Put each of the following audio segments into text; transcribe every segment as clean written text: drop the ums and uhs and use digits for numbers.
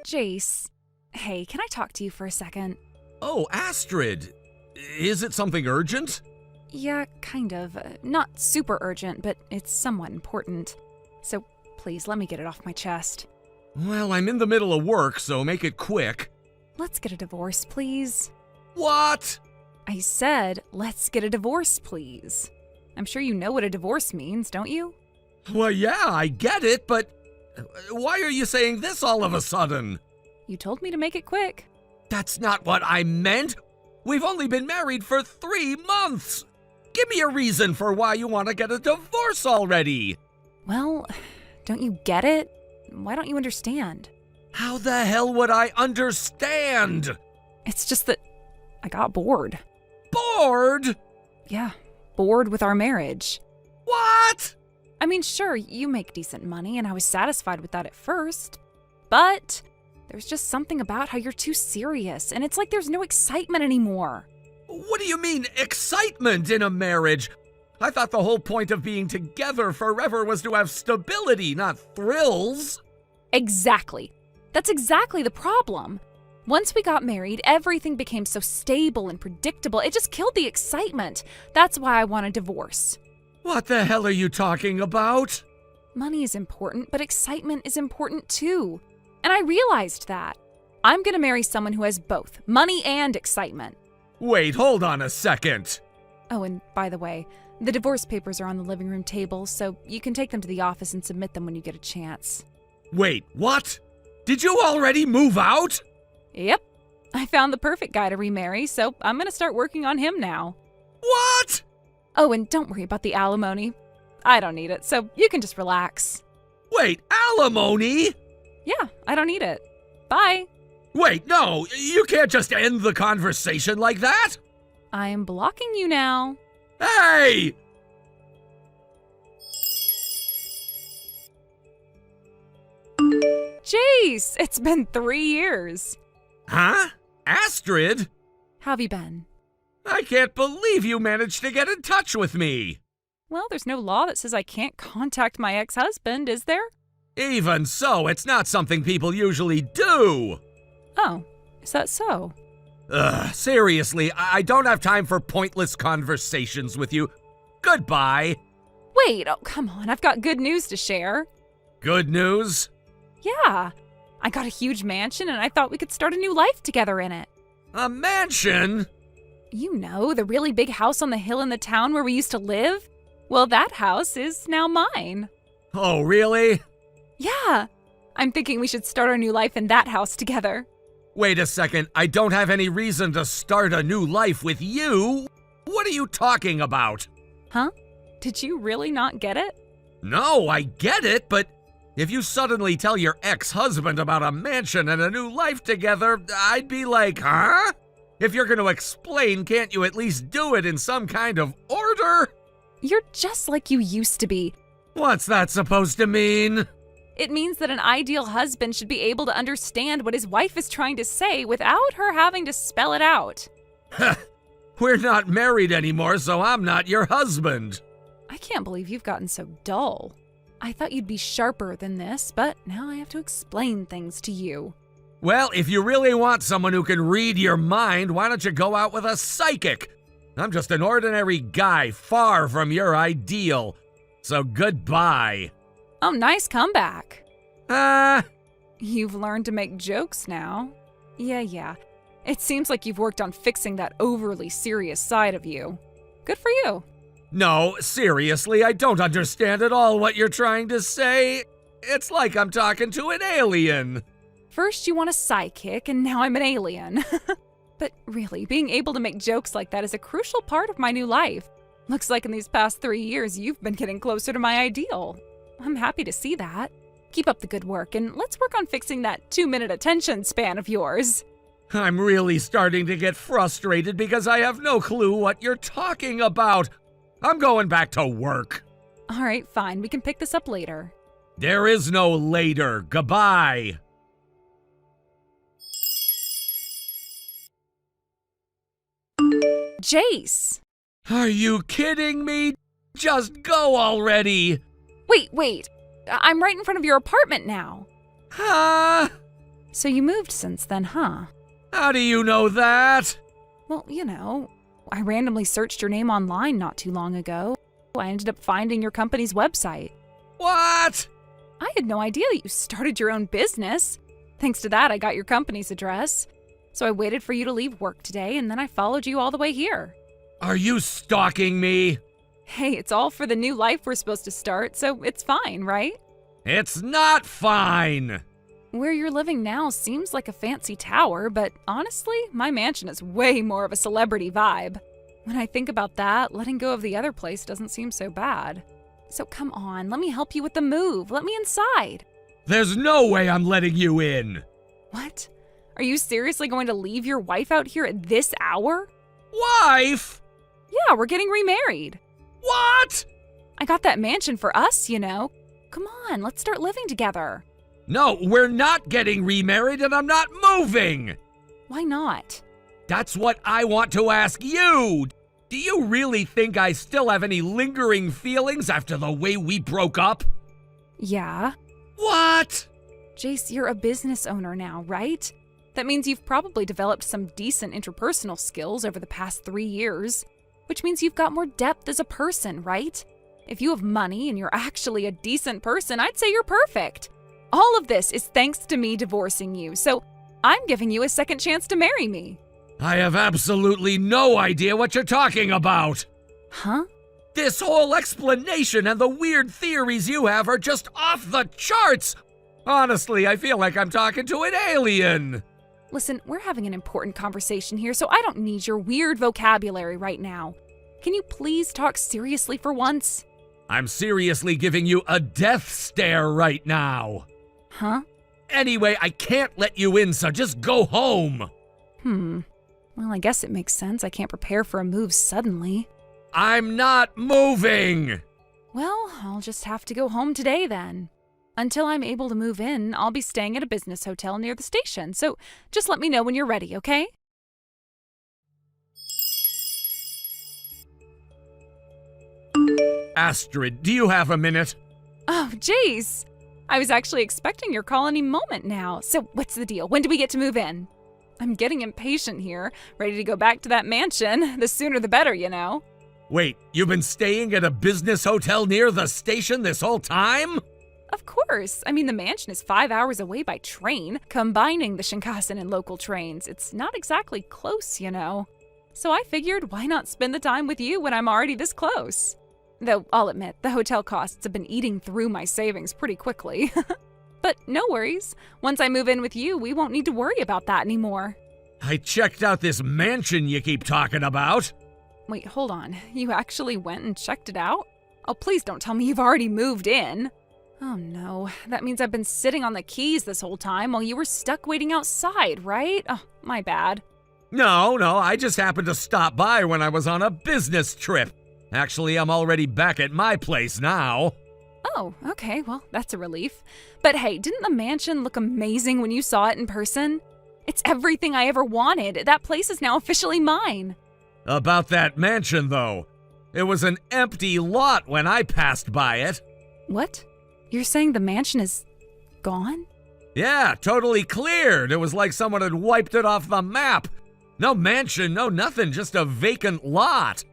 Jace, hey, can I talk to you for a second? Oh, Astrid. Is it something urgent? Yeah, kind of. Not super urgent, but it's somewhat important. So please, let me get it off my chest. Well, I'm in the middle of work, so make it quick. Let's get a divorce, please. What? I said, let's get a divorce, please. I'm sure you know what a divorce means, don't you? Well, yeah, I get it, but why are you saying this all of a sudden? You told me to make it quick. That's not what I meant. We've only been married for 3 months. Give me a reason for why you want to get a divorce already. Well, don't you get it? Why don't you understand? How the hell would I understand? It's just that I got bored. Bored? Yeah, bored with our marriage. What? I mean, sure, you make decent money, and I was satisfied with that at first. But there's just something about how you're too serious, and it's like there's no excitement anymore. What do you mean, excitement in a marriage? I thought the whole point of being together forever was to have stability, not thrills. Exactly. That's exactly the problem. Once we got married, everything became so stable and predictable, it just killed the excitement. That's why I want a divorce. What the hell are you talking about? Money is important, but excitement is important too. And I realized that. I'm gonna marry someone who has both, money and excitement. Wait, hold on a second. Oh, and by the way, the divorce papers are on the living room table, so you can take them to the office and submit them when you get a chance. Wait, what? Did you already move out? Yep. I found the perfect guy to remarry, so I'm gonna start working on him now. What? Oh, and don't worry about the alimony. I don't need it, so you can just relax. Wait, alimony? Yeah, I don't need it. Bye. Wait, no, you can't just end the conversation like that. I'm blocking you now. Hey! Jace, it's been 3 years. Huh? Astrid? How have you been? I can't believe you managed to get in touch with me. Well, there's no law that says I can't contact my ex-husband, is there? Even so, it's not something people usually do. Oh, is that so? Ugh, seriously, I don't have time for pointless conversations with you. Goodbye. Wait, oh, come on, I've got good news to share. Good news? Yeah, I got a huge mansion and I thought we could start a new life together in it. A mansion? You know, the really big house on the hill in the town where we used to live? Well, that house is now mine. Oh, really? Yeah, I'm thinking we should start our new life in that house together. Wait a second, I don't have any reason to start a new life with you. What are you talking about? Huh? Did you really not get it? No, I get it, but if you suddenly tell your ex-husband about a mansion and a new life together, I'd be like, huh? If you're going to explain, can't you at least do it in some kind of order? You're just like you used to be. What's that supposed to mean? It means that an ideal husband should be able to understand what his wife is trying to say without her having to spell it out. We're not married anymore, so I'm not your husband. I can't believe you've gotten so dull. I thought you'd be sharper than this, but now I have to explain things to you. Well, if you really want someone who can read your mind, why don't you go out with a psychic? I'm just an ordinary guy, far from your ideal. So goodbye. Oh, nice comeback. Ah. You've learned to make jokes now. Yeah. It seems like you've worked on fixing that overly serious side of you. Good for you. No, seriously, I don't understand at all what you're trying to say. It's like I'm talking to an alien. First you want a sidekick, and now I'm an alien. But really, being able to make jokes like that is a crucial part of my new life. Looks like in these past 3 years, you've been getting closer to my ideal. I'm happy to see that. Keep up the good work, and let's work on fixing that 2-minute attention span of yours. I'm really starting to get frustrated because I have no clue what you're talking about. I'm going back to work. All right, fine. We can pick this up later. There is no later. Goodbye. Jace! Are you kidding me? Just go already. Wait. I'm right in front of your apartment now. Huh? So you moved since then, huh? How do you know that? Well, I randomly searched your name online not too long ago. I ended up finding your company's website. What? I had no idea that you started your own business. Thanks to that, I got your company's address. So I waited for you to leave work today, and then I followed you all the way here. Are you stalking me? Hey, it's all for the new life we're supposed to start, so it's fine, right? It's not fine! Where you're living now seems like a fancy tower, but honestly, my mansion is way more of a celebrity vibe. When I think about that, letting go of the other place doesn't seem so bad. So come on, let me help you with the move. Let me inside. There's no way I'm letting you in! What? Are you seriously going to leave your wife out here at this hour? Wife? Yeah, we're getting remarried. What? I got that mansion for us, Come on, let's start living together. No, we're not getting remarried and I'm not moving! Why not? That's what I want to ask you! Do you really think I still have any lingering feelings after the way we broke up? Yeah. What? Jace, you're a business owner now, right? That means you've probably developed some decent interpersonal skills over the past 3 years, which means you've got more depth as a person, right? If you have money and you're actually a decent person, I'd say you're perfect. All of this is thanks to me divorcing you, so I'm giving you a second chance to marry me. I have absolutely no idea what you're talking about. Huh? This whole explanation and the weird theories you have are just off the charts. Honestly, I feel like I'm talking to an alien. Listen, we're having an important conversation here, so I don't need your weird vocabulary right now. Can you please talk seriously for once? I'm seriously giving you a death stare right now. Huh? Anyway, I can't let you in, so just go home. Well, I guess it makes sense. I can't prepare for a move suddenly. I'm not moving. Well, I'll just have to go home today then. Until I'm able to move in, I'll be staying at a business hotel near the station, so just let me know when you're ready, okay? Astrid, do you have a minute? Oh, Jace! I was actually expecting your call any moment now. So what's the deal? When do we get to move in? I'm getting impatient here, ready to go back to that mansion. The sooner the better, Wait, you've been staying at a business hotel near the station this whole time? Of course. I mean, the mansion is 5 hours away by train, combining the Shinkansen and local trains. It's not exactly close, So I figured, why not spend the time with you when I'm already this close? Though, I'll admit, the hotel costs have been eating through my savings pretty quickly. But no worries. Once I move in with you, we won't need to worry about that anymore. I checked out this mansion you keep talking about. Wait, hold on. You actually went and checked it out? Oh, please don't tell me you've already moved in. Oh no, that means I've been sitting on the keys this whole time while you were stuck waiting outside, right? Oh, my bad. No, I just happened to stop by when I was on a business trip. Actually, I'm already back at my place now. Oh, okay, well, that's a relief. But hey, didn't the mansion look amazing when you saw it in person? It's everything I ever wanted. That place is now officially mine. About that mansion, though. It was an empty lot when I passed by it. What? You're saying the mansion is gone? Yeah, totally cleared. It was like someone had wiped it off the map. No mansion, no nothing, just a vacant lot.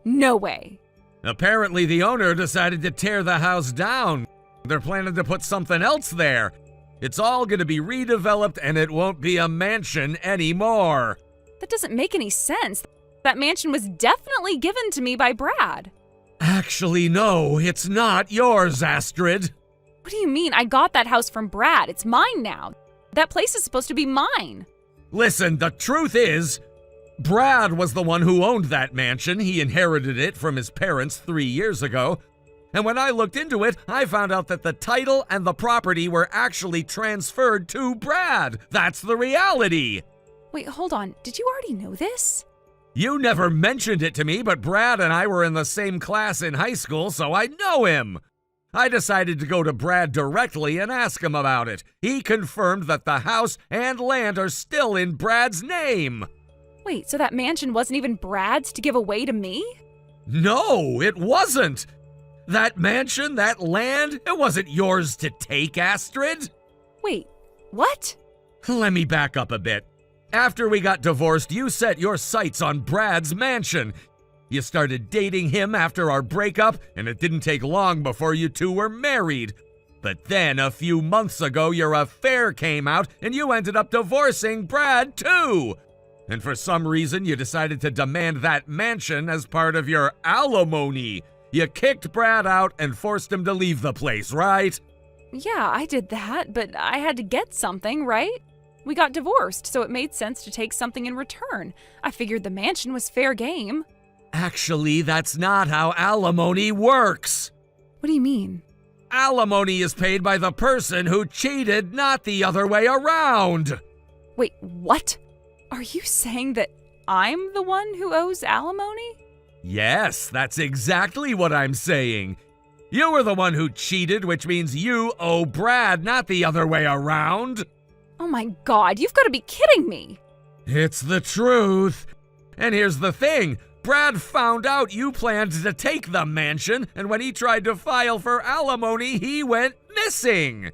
No way. Apparently the owner decided to tear the house down. They're planning to put something else there. It's all going to be redeveloped and it won't be a mansion anymore. That doesn't make any sense. That mansion was definitely given to me by Brad. Actually, no, it's not yours, Astrid. What do you mean? I got that house from Brad. It's mine now. That place is supposed to be mine. Listen, the truth is, Brad was the one who owned that mansion. He inherited it from his parents 3 years ago. And when I looked into it, I found out that the title and the property were actually transferred to Brad. That's the reality. Wait, hold on. Did you already know this? You never mentioned it to me, but Brad and I were in the same class in high school, so I know him. I decided to go to Brad directly and ask him about it. He confirmed that the house and land are still in Brad's name. Wait, so that mansion wasn't even Brad's to give away to me? No, it wasn't. That mansion, that land, it wasn't yours to take, Astrid. Wait, what? Let me back up a bit. After we got divorced, you set your sights on Brad's mansion. You started dating him after our breakup, and it didn't take long before you two were married. But then, a few months ago, your affair came out, and you ended up divorcing Brad, too. And for some reason, you decided to demand that mansion as part of your alimony. You kicked Brad out and forced him to leave the place, right? Yeah, I did that, but I had to get something, right? We got divorced, so it made sense to take something in return. I figured the mansion was fair game. Actually, that's not how alimony works. What do you mean? Alimony is paid by the person who cheated, not the other way around. Wait, what? Are you saying that I'm the one who owes alimony? Yes, that's exactly what I'm saying. You were the one who cheated, which means you owe Brad, not the other way around. Oh my God, you've got to be kidding me. It's the truth. And here's the thing. Brad found out you planned to take the mansion, and when he tried to file for alimony, he went missing.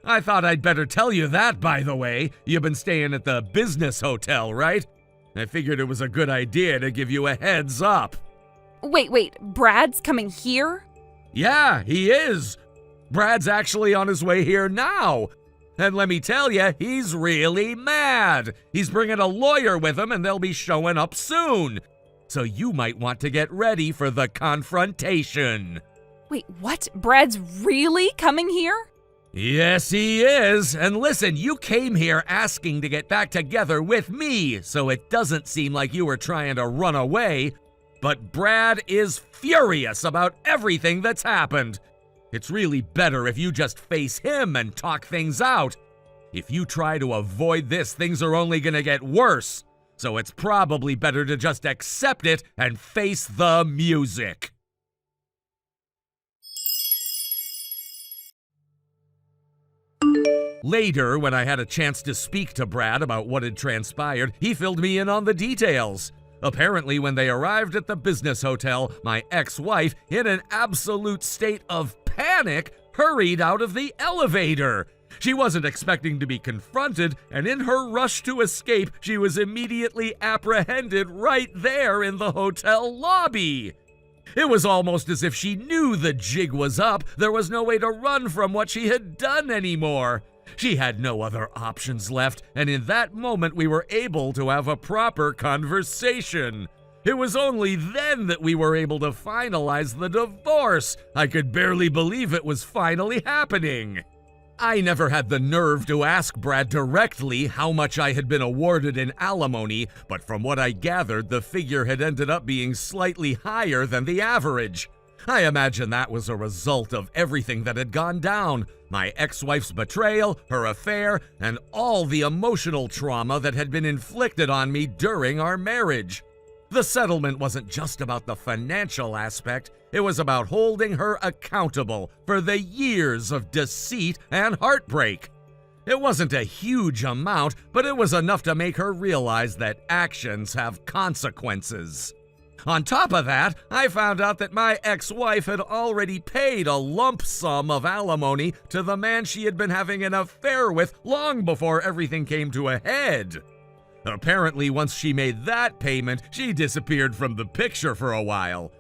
I thought I'd better tell you that, by the way. You've been staying at the business hotel, right? I figured it was a good idea to give you a heads up. Wait, Brad's coming here? Yeah, he is. Brad's actually on his way here now. And let me tell you, he's really mad. He's bringing a lawyer with him, and they'll be showing up soon. So you might want to get ready for the confrontation. Wait, what? Brad's really coming here? Yes, he is. And listen, you came here asking to get back together with me, so it doesn't seem like you were trying to run away. But Brad is furious about everything that's happened. It's really better if you just face him and talk things out. If you try to avoid this, things are only going to get worse. So it's probably better to just accept it and face the music. Later, when I had a chance to speak to Brad about what had transpired, he filled me in on the details. Apparently, when they arrived at the business hotel, my ex-wife, in an absolute state of panic, hurried out of the elevator. She wasn't expecting to be confronted, and in her rush to escape, she was immediately apprehended right there in the hotel lobby. It was almost as if she knew the jig was up. There was no way to run from what she had done anymore. She had no other options left, and in that moment we were able to have a proper conversation. It was only then that we were able to finalize the divorce. I could barely believe it was finally happening. I never had the nerve to ask Brad directly how much I had been awarded in alimony, but from what I gathered, the figure had ended up being slightly higher than the average. I imagine that was a result of everything that had gone down, my ex-wife's betrayal, her affair, and all the emotional trauma that had been inflicted on me during our marriage. The settlement wasn't just about the financial aspect, it was about holding her accountable for the years of deceit and heartbreak. It wasn't a huge amount, but it was enough to make her realize that actions have consequences. On top of that, I found out that my ex-wife had already paid a lump sum of alimony to the man she had been having an affair with long before everything came to a head. Apparently, once she made that payment, she disappeared from the picture for a while.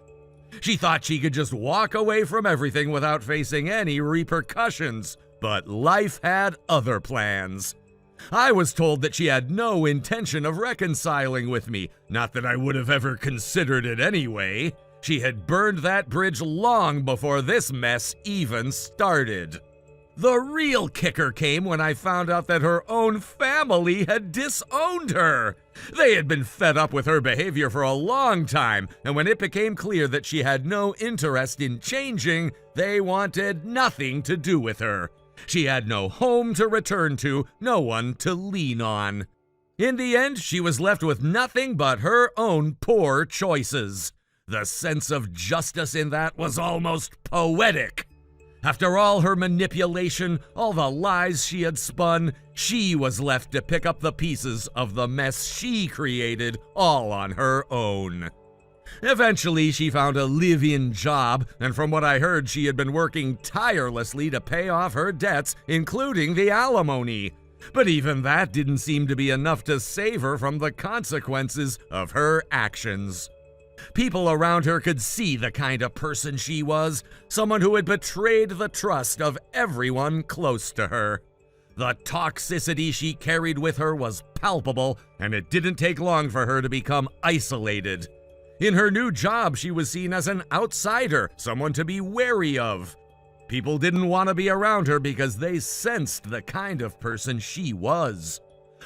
She thought she could just walk away from everything without facing any repercussions, but life had other plans. I was told that she had no intention of reconciling with me, not that I would have ever considered it anyway. She had burned that bridge long before this mess even started. The real kicker came when I found out that her own family had disowned her. They had been fed up with her behavior for a long time, and when it became clear that she had no interest in changing, they wanted nothing to do with her. She had no home to return to, no one to lean on. In the end, she was left with nothing but her own poor choices. The sense of justice in that was almost poetic. After all her manipulation, all the lies she had spun, she was left to pick up the pieces of the mess she created all on her own. Eventually, she found a live-in job, and from what I heard, she had been working tirelessly to pay off her debts, including the alimony. But even that didn't seem to be enough to save her from the consequences of her actions. People around her could see the kind of person she was, someone who had betrayed the trust of everyone close to her. The toxicity she carried with her was palpable, and it didn't take long for her to become isolated. In her new job, she was seen as an outsider, someone to be wary of. People didn't want to be around her because they sensed the kind of person she was.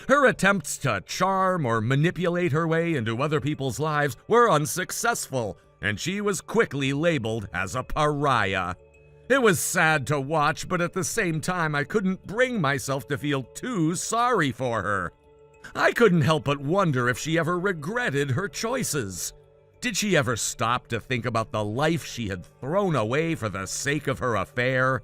Her attempts to charm or manipulate her way into other people's lives were unsuccessful, and she was quickly labeled as a pariah. It was sad to watch, but at the same time, I couldn't bring myself to feel too sorry for her. I couldn't help but wonder if she ever regretted her choices. Did she ever stop to think about the life she had thrown away for the sake of her affair?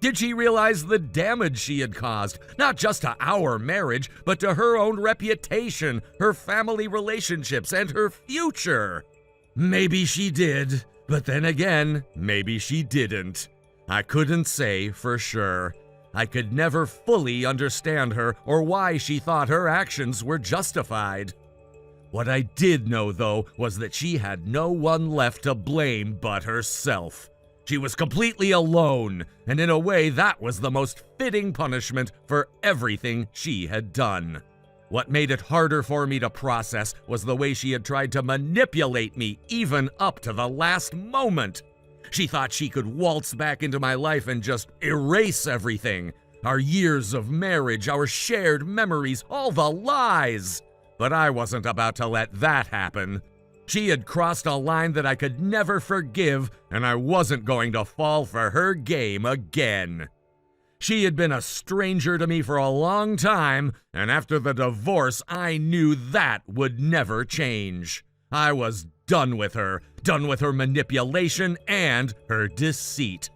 Did she realize the damage she had caused, not just to our marriage, but to her own reputation, her family relationships, and her future? Maybe she did, but then again, maybe she didn't. I couldn't say for sure. I could never fully understand her or why she thought her actions were justified. What I did know, though, was that she had no one left to blame but herself. She was completely alone, and in a way that was the most fitting punishment for everything she had done. What made it harder for me to process was the way she had tried to manipulate me even up to the last moment. She thought she could waltz back into my life and just erase everything. Our years of marriage, our shared memories, all the lies. But I wasn't about to let that happen. She had crossed a line that I could never forgive, and I wasn't going to fall for her game again. She had been a stranger to me for a long time, and after the divorce, I knew that would never change. I was done with her manipulation and her deceit.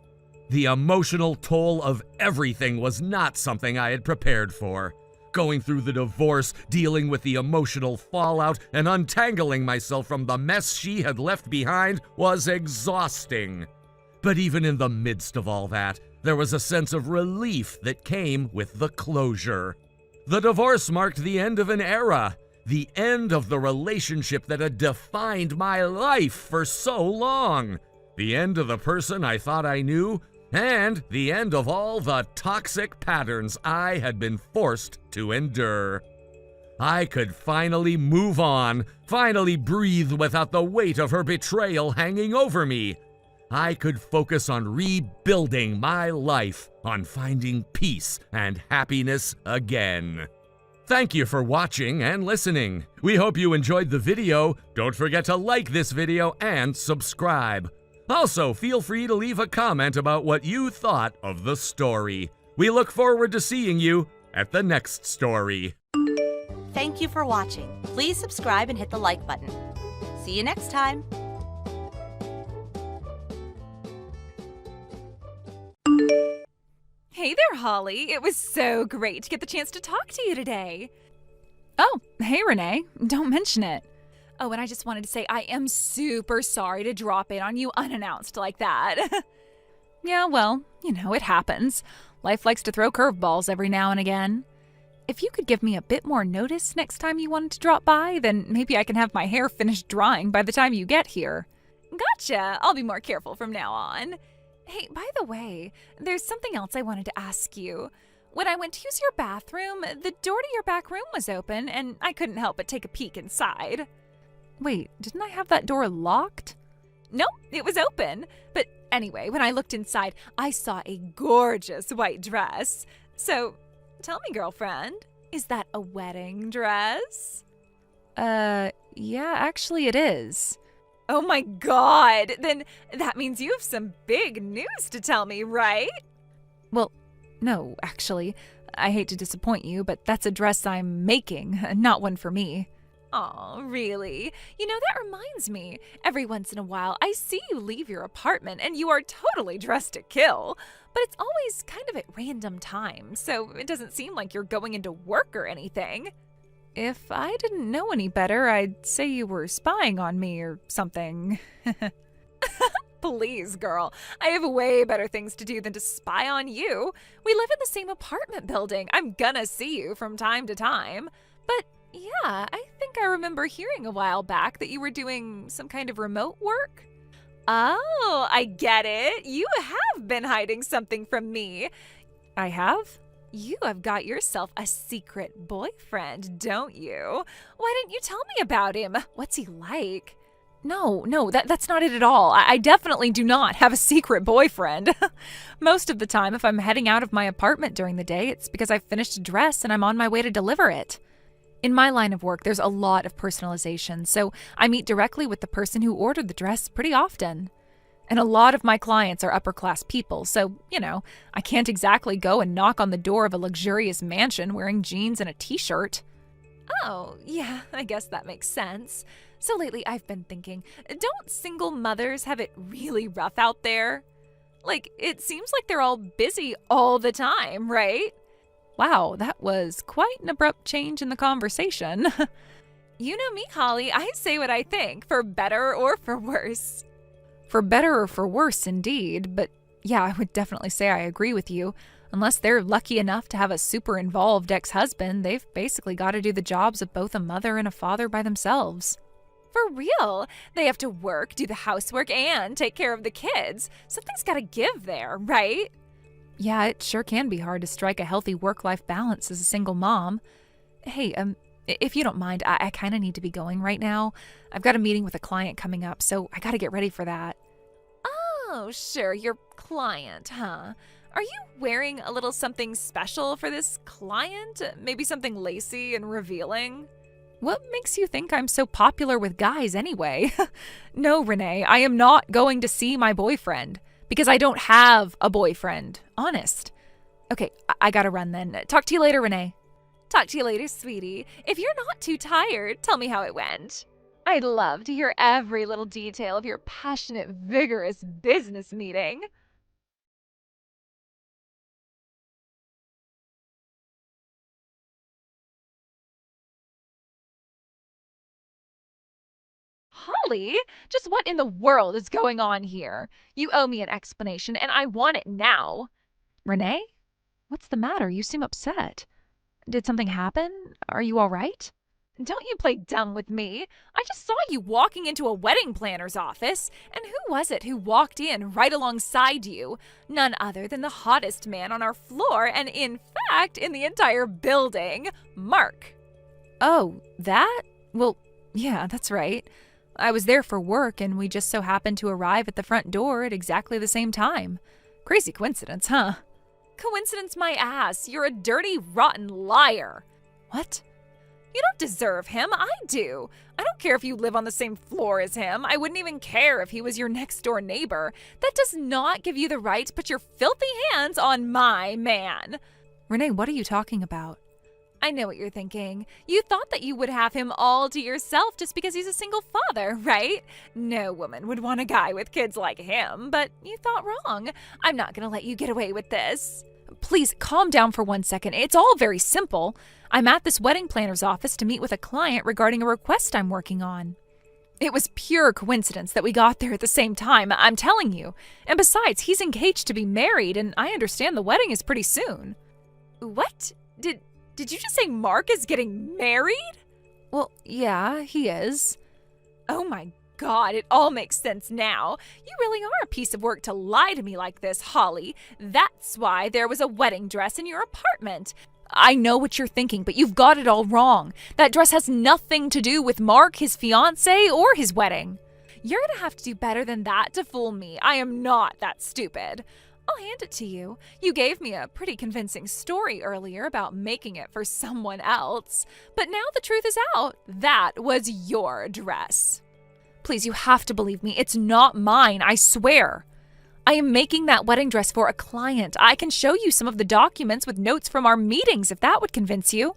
The emotional toll of everything was not something I had prepared for. Going through the divorce, dealing with the emotional fallout, and untangling myself from the mess she had left behind was exhausting. But even in the midst of all that, there was a sense of relief that came with the closure. The divorce marked the end of an era, the end of the relationship that had defined my life for so long, the end of the person I thought I knew, and the end of all the toxic patterns I had been forced to endure. I could finally move on, finally breathe without the weight of her betrayal hanging over me. I could focus on rebuilding my life, on finding peace and happiness again. Thank you for watching and listening. We hope you enjoyed the video. Don't forget to like this video and subscribe. Also, feel free to leave a comment about what you thought of the story. We look forward to seeing you at the next story. Thank you for watching. Please subscribe and hit the like button. See you next time. Hey there, Holly. It was so great to get the chance to talk to you today. Oh, hey, Renee. Don't mention it. Oh, and I just wanted to say I am super sorry to drop in on you unannounced like that. Yeah, well, it happens. Life likes to throw curveballs every now and again. If you could give me a bit more notice next time you wanted to drop by, then maybe I can have my hair finished drying by the time you get here. Gotcha. I'll be more careful from now on. Hey, by the way, there's something else I wanted to ask you. When I went to use your bathroom, the door to your back room was open, and I couldn't help but take a peek inside. Wait, didn't I have that door locked? Nope, it was open. But anyway, when I looked inside, I saw a gorgeous white dress. So, tell me, girlfriend, is that a wedding dress? Yeah, actually it is. Oh my God, then that means you have some big news to tell me, right? Well, no, actually. I hate to disappoint you, but that's a dress I'm making, not one for me. Aw, really? That reminds me. Every once in a while, I see you leave your apartment and you are totally dressed to kill. But it's always kind of at random times, so it doesn't seem like you're going into work or anything. If I didn't know any better, I'd say you were spying on me or something. Please, girl. I have way better things to do than to spy on you. We live in the same apartment building. I'm gonna see you from time to time. But yeah, I think I remember hearing a while back that you were doing some kind of remote work. Oh, I get it. You have been hiding something from me. I have? You have got yourself a secret boyfriend, don't you? Why didn't you tell me about him? What's he like? No, that's not it at all. I definitely do not have a secret boyfriend. Most of the time, if I'm heading out of my apartment during the day, it's because I've finished a dress and I'm on my way to deliver it. In my line of work, there's a lot of personalization, so I meet directly with the person who ordered the dress pretty often. And a lot of my clients are upper-class people, so, I can't exactly go and knock on the door of a luxurious mansion wearing jeans and a t-shirt. Oh, yeah, I guess that makes sense. So lately I've been thinking, don't single mothers have it really rough out there? Like, it seems like they're all busy all the time, right? Wow, that was quite an abrupt change in the conversation. You know me, Holly. I say what I think, for better or for worse. For better or for worse, indeed. But yeah, I would definitely say I agree with you. Unless they're lucky enough to have a super involved ex-husband, they've basically got to do the jobs of both a mother and a father by themselves. For real. They have to work, do the housework, and take care of the kids. Something's got to give there, right? Yeah, it sure can be hard to strike a healthy work-life balance as a single mom. Hey, if you don't mind, I kind of need to be going right now. I've got a meeting with a client coming up, so I got to get ready for that. Oh, sure, your client, huh? Are you wearing a little something special for this client? Maybe something lacy and revealing? What makes you think I'm so popular with guys anyway? No, Renee, I am not going to see my boyfriend. Because I don't have a boyfriend. Honest. Okay, I gotta run then. Talk to you later, Renee. Talk to you later, sweetie. If you're not too tired, tell me how it went. I'd love to hear every little detail of your passionate, vigorous business meeting. Holly, just what in the world is going on here? You owe me an explanation, and I want it now. Renee? What's the matter? You seem upset. Did something happen? Are you all right? Don't you play dumb with me. I just saw you walking into a wedding planner's office. And who was it who walked in right alongside you? None other than the hottest man on our floor, and in fact, in the entire building, Mark. Oh, that? Well, yeah, that's right. I was there for work, and we just so happened to arrive at the front door at exactly the same time. Crazy coincidence, huh? Coincidence my ass. You're a dirty, rotten liar. What? You don't deserve him. I do. I don't care if you live on the same floor as him. I wouldn't even care if he was your next-door neighbor. That does not give you the right to put your filthy hands on my man. Renee, what are you talking about? I know what you're thinking. You thought that you would have him all to yourself just because he's a single father, right? No woman would want a guy with kids like him, but you thought wrong. I'm not going to let you get away with this. Please calm down for 1 second. It's all very simple. I'm at this wedding planner's office to meet with a client regarding a request I'm working on. It was pure coincidence that we got there at the same time, I'm telling you. And besides, he's engaged to be married, and I understand the wedding is pretty soon. What? Did you just say Mark is getting married? Well, yeah, he is. Oh my God, it all makes sense now. You really are a piece of work to lie to me like this, Holly. That's why there was a wedding dress in your apartment. I know what you're thinking, but you've got it all wrong. That dress has nothing to do with Mark, his fiancé, or his wedding. You're gonna have to do better than that to fool me. I am not that stupid. I'll hand it to you. You gave me a pretty convincing story earlier about making it for someone else. But now the truth is out. That was your dress. Please, you have to believe me. It's not mine, I swear. I am making that wedding dress for a client. I can show you some of the documents with notes from our meetings if that would convince you.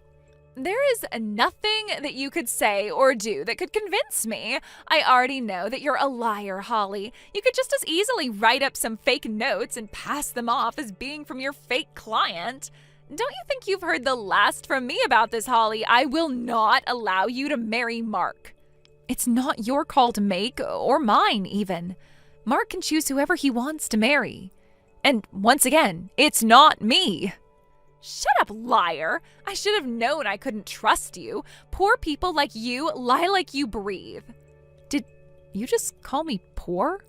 There is nothing that you could say or do that could convince me. I already know that you're a liar, Holly. You could just as easily write up some fake notes and pass them off as being from your fake client. Don't you think you've heard the last from me about this, Holly? I will not allow you to marry Mark. It's not your call to make, or mine even. Mark can choose whoever he wants to marry. And once again, it's not me. Shut up, liar. I should have known I couldn't trust you. Poor people like you lie like you breathe. Did you just call me poor?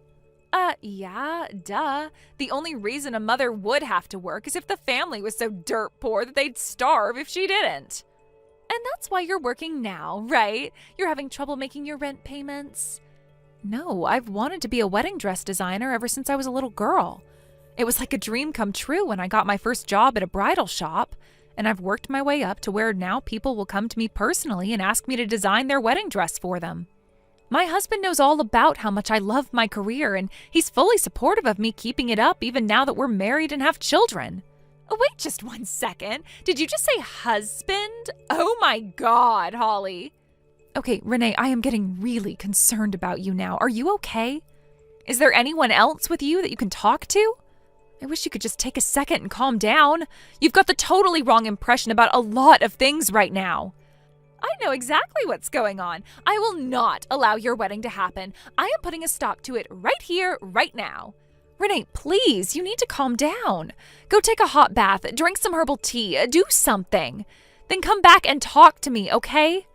Yeah, duh. The only reason a mother would have to work is if the family was so dirt poor that they'd starve if she didn't. And that's why you're working now, right? You're having trouble making your rent payments? No, I've wanted to be a wedding dress designer ever since I was a little girl. It was like a dream come true when I got my first job at a bridal shop, and I've worked my way up to where now people will come to me personally and ask me to design their wedding dress for them. My husband knows all about how much I love my career, and he's fully supportive of me keeping it up even now that we're married and have children. Oh, wait just 1 second. Did you just say husband? Oh my God, Holly. Okay, Renee, I am getting really concerned about you now. Are you okay? Is there anyone else with you that you can talk to? I wish you could just take a second and calm down. You've got the totally wrong impression about a lot of things right now. I know exactly what's going on. I will not allow your wedding to happen. I am putting a stop to it right here, right now. Renee, please, you need to calm down. Go take a hot bath, drink some herbal tea, do something. Then come back and talk to me, okay?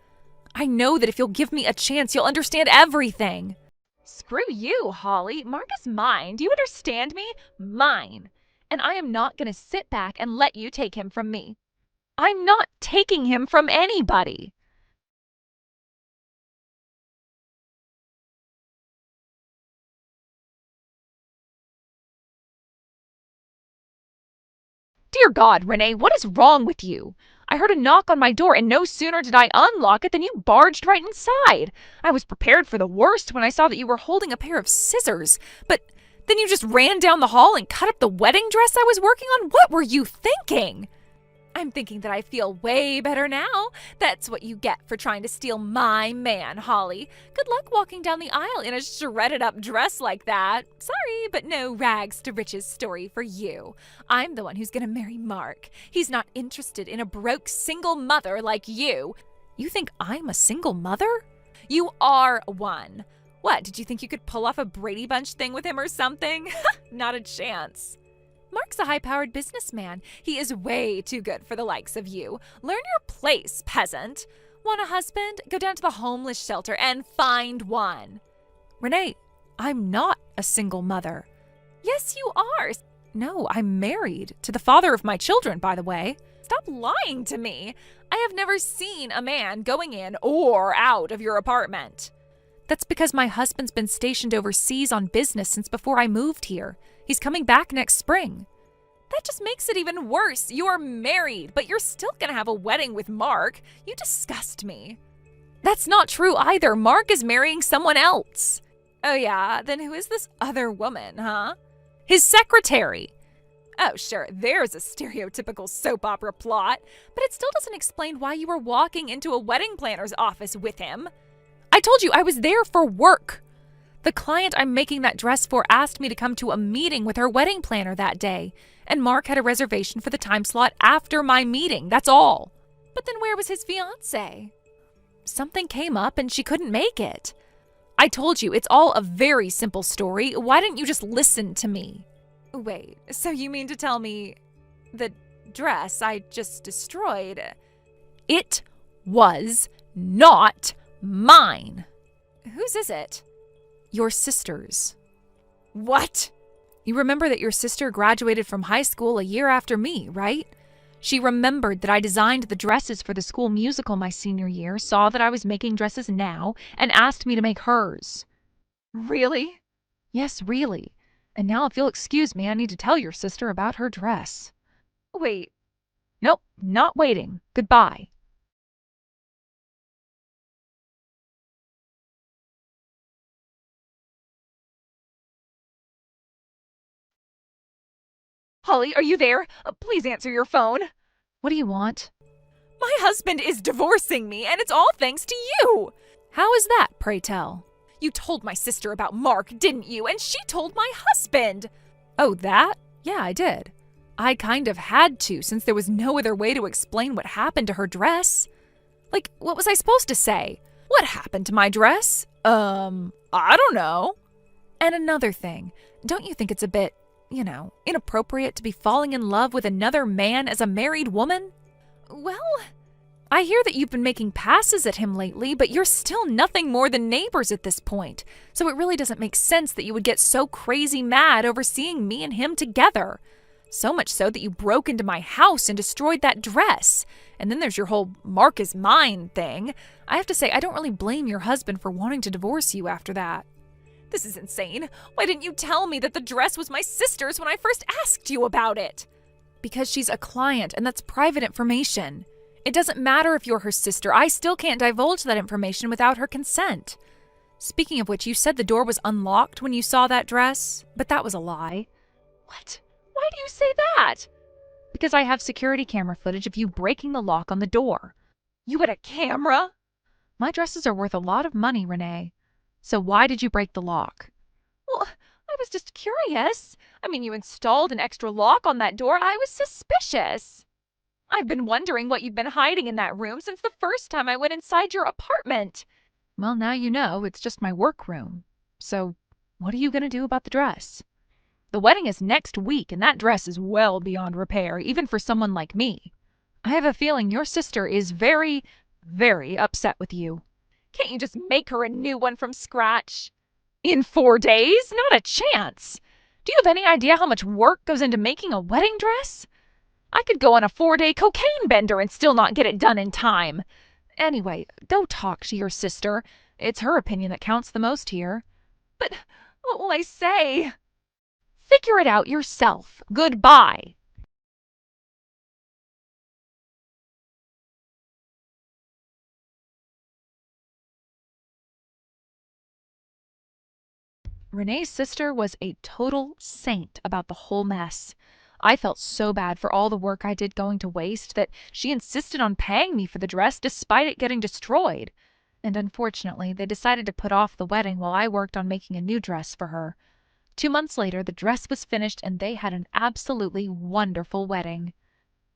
I know that if you'll give me a chance, you'll understand everything. Screw you, Holly. Mark is mine. Do you understand me? Mine. And I am not going to sit back and let you take him from me. I'm not taking him from anybody. Dear God, Renee, what is wrong with you? I heard a knock on my door, and no sooner did I unlock it than you barged right inside. I was prepared for the worst when I saw that you were holding a pair of scissors, but then you just ran down the hall and cut up the wedding dress I was working on. What were you thinking? I'm thinking that I feel way better now. That's what you get for trying to steal my man, Holly. Good luck walking down the aisle in a shredded up dress like that. Sorry, but no rags to riches story for you. I'm the one who's gonna marry Mark. He's not interested in a broke single mother like you. You think I'm a single mother? You are one. What, did you think you could pull off a Brady Bunch thing with him or something? Not a chance. Mark's a high-powered businessman. He is way too good for the likes of you. Learn your place, peasant. Want a husband? Go down to the homeless shelter and find one. Renee, I'm not a single mother. Yes, you are. No, I'm married to the father of my children, by the way. Stop lying to me. I have never seen a man going in or out of your apartment. That's because my husband's been stationed overseas on business since before I moved here. He's coming back next spring. That just makes it even worse. You are married, but you're still gonna have a wedding with Mark. You disgust me. That's not true either. Mark is marrying someone else. Oh yeah, then who is this other woman, huh? His secretary. Oh sure, there's a stereotypical soap opera plot, but it still doesn't explain why you were walking into a wedding planner's office with him. I told you I was there for work. The client I'm making that dress for asked me to come to a meeting with her wedding planner that day, and Mark had a reservation for the time slot after my meeting, that's all. But then where was his fiancée? Something came up and she couldn't make it. I told you, it's all a very simple story. Why didn't you just listen to me? Wait, so you mean to tell me the dress I just destroyed? It was not mine. Whose is it? Your sister's. What? You remember that your sister graduated from high school a year after me, right? She remembered that I designed the dresses for the school musical my senior year, saw that I was making dresses now, and asked me to make hers. Really? Yes, really. And now if you'll excuse me, I need to tell your sister about her dress. Wait. Nope, not waiting. Goodbye. Holly, are you there? Please answer your phone. What do you want? My husband is divorcing me, and it's all thanks to you. How is that, pray tell? You told my sister about Mark, didn't you? And she told my husband. Oh, that? Yeah, I did. I kind of had to, since there was no other way to explain what happened to her dress. Like, what was I supposed to say? What happened to my dress? I don't know. And another thing, don't you think it's a bit, inappropriate to be falling in love with another man as a married woman? Well, I hear that you've been making passes at him lately, but you're still nothing more than neighbors at this point. So it really doesn't make sense that you would get so crazy mad over seeing me and him together. So much so that you broke into my house and destroyed that dress. And then there's your whole Mark is mine thing. I have to say, I don't really blame your husband for wanting to divorce you after that. This is insane. Why didn't you tell me that the dress was my sister's when I first asked you about it? Because she's a client and that's private information. It doesn't matter if you're her sister. I still can't divulge that information without her consent. Speaking of which, you said the door was unlocked when you saw that dress, but that was a lie. What? Why do you say that? Because I have security camera footage of you breaking the lock on the door. You had a camera? My dresses are worth a lot of money, Renee. So why did you break the lock? Well, I was just curious. I mean, you installed an extra lock on that door. I was suspicious. I've been wondering what you've been hiding in that room since the first time I went inside your apartment. Well, now you know. It's just my workroom. So what are you going to do about the dress? The wedding is next week, and that dress is well beyond repair, even for someone like me. I have a feeling your sister is very, very upset with you. Can't you just make her a new one from scratch? In 4 days? Not a chance. Do you have any idea how much work goes into making a wedding dress? I could go on a 4-day cocaine bender and still not get it done in time. Anyway, go talk to your sister. It's her opinion that counts the most here. But what will I say? Figure it out yourself. Goodbye. Renee's sister was a total saint about the whole mess. I felt so bad for all the work I did going to waste that she insisted on paying me for the dress despite it getting destroyed. And unfortunately, they decided to put off the wedding while I worked on making a new dress for her. 2 months later, the dress was finished and they had an absolutely wonderful wedding.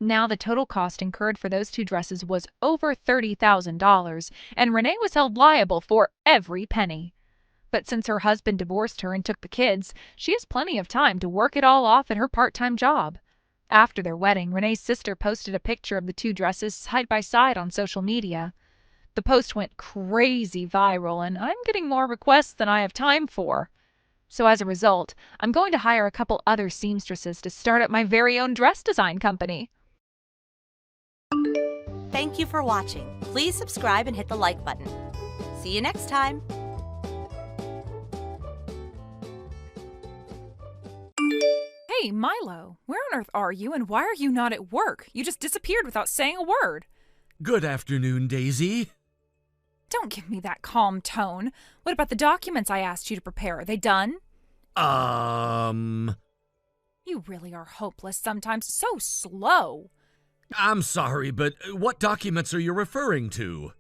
Now the total cost incurred for those 2 dresses was over $30,000, and Renee was held liable for every penny. But since her husband divorced her and took the kids, she has plenty of time to work it all off at her part-time job. After their wedding, Renee's sister posted a picture of the 2 dresses side by side on social media. The post went crazy viral, and I'm getting more requests than I have time for. So as a result, I'm going to hire a couple other seamstresses to start up my very own dress design company. Thank you for watching. Please subscribe and hit the like button. See you next time. Hey, Milo, where on earth are you and why are you not at work? You just disappeared without saying a word. Good afternoon, Daisy. Don't give me that calm tone. What about the documents I asked you to prepare? Are they done? You really are hopeless sometimes. So slow. I'm sorry, but what documents are you referring to?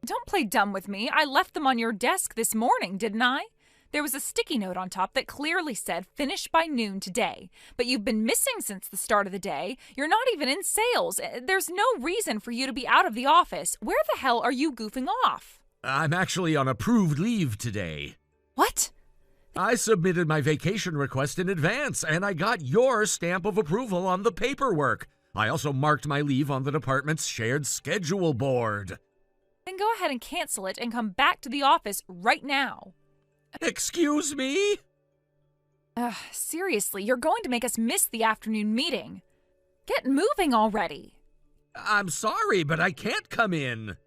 Don't play dumb with me. I left them on your desk this morning, didn't I? There was a sticky note on top that clearly said finish by noon today. But you've been missing since the start of the day. You're not even in sales. There's no reason for you to be out of the office. Where the hell are you goofing off? I'm actually on approved leave today. What? I submitted my vacation request in advance, and I got your stamp of approval on the paperwork. I also marked my leave on the department's shared schedule board. Then go ahead and cancel it and come back to the office right now. Excuse me? Seriously, you're going to make us miss the afternoon meeting. Get moving already. I'm sorry, but I can't come in.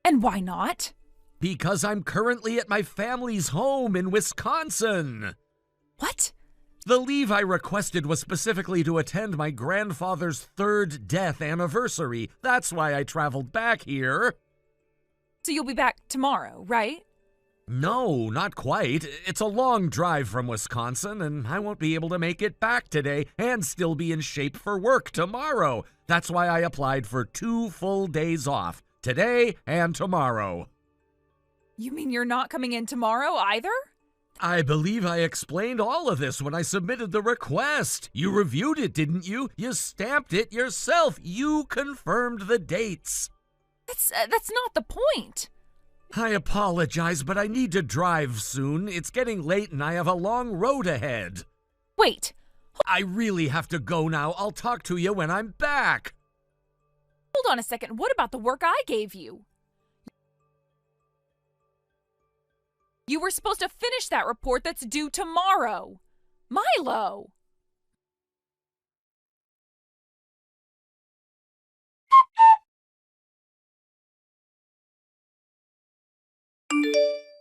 And why not? Because I'm currently at my family's home in Wisconsin. What? The leave I requested was specifically to attend my grandfather's 3rd death anniversary. That's why I traveled back here. So you'll be back tomorrow, right? No, not quite. It's a long drive from Wisconsin, and I won't be able to make it back today and still be in shape for work tomorrow. That's why I applied for 2 full days off, today and tomorrow. You mean you're not coming in tomorrow either? I believe I explained all of this when I submitted the request. You reviewed it, didn't you? You stamped it yourself. You confirmed the dates. That's not the point. I apologize, but I need to drive soon. It's getting late and I have a long road ahead. Wait, I really have to go now. I'll talk to you when I'm back. hold on a second. What about the work I gave you? You were supposed to finish that report that's due tomorrow. Milo!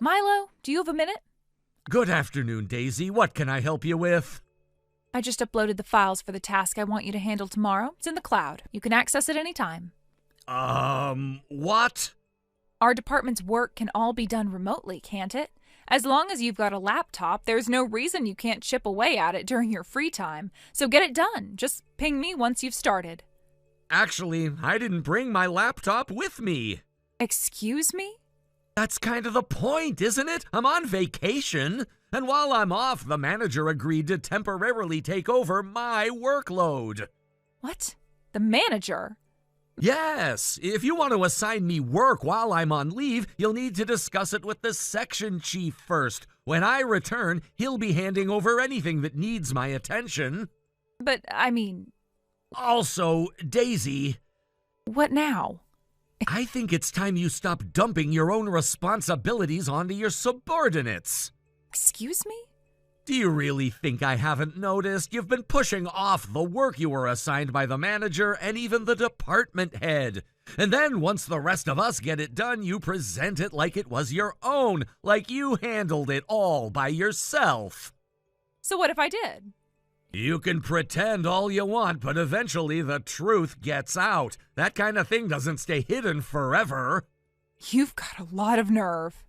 Milo, do you have a minute? Good afternoon, Daisy. What can I help you with? I just uploaded the files for the task I want you to handle tomorrow. It's in the cloud. You can access it anytime. What? Our department's work can all be done remotely, can't it? As long as you've got a laptop, there's no reason you can't chip away at it during your free time. So get it done. Just ping me once you've started. Actually, I didn't bring my laptop with me. Excuse me? That's kind of the point, isn't it? I'm on vacation. And while I'm off, the manager agreed to temporarily take over my workload. What? The manager? Yes, if you want to assign me work while I'm on leave, you'll need to discuss it with the section chief first. When I return, he'll be handing over anything that needs my attention. But, I mean... Also, Daisy... What now? I think it's time you stop dumping your own responsibilities onto your subordinates. Excuse me? Do you really think I haven't noticed? You've been pushing off the work you were assigned by the manager and even the department head. And then once the rest of us get it done, you present it like it was your own, like you handled it all by yourself. So what if I did? You can pretend all you want, but eventually the truth gets out. That kind of thing doesn't stay hidden forever. You've got a lot of nerve.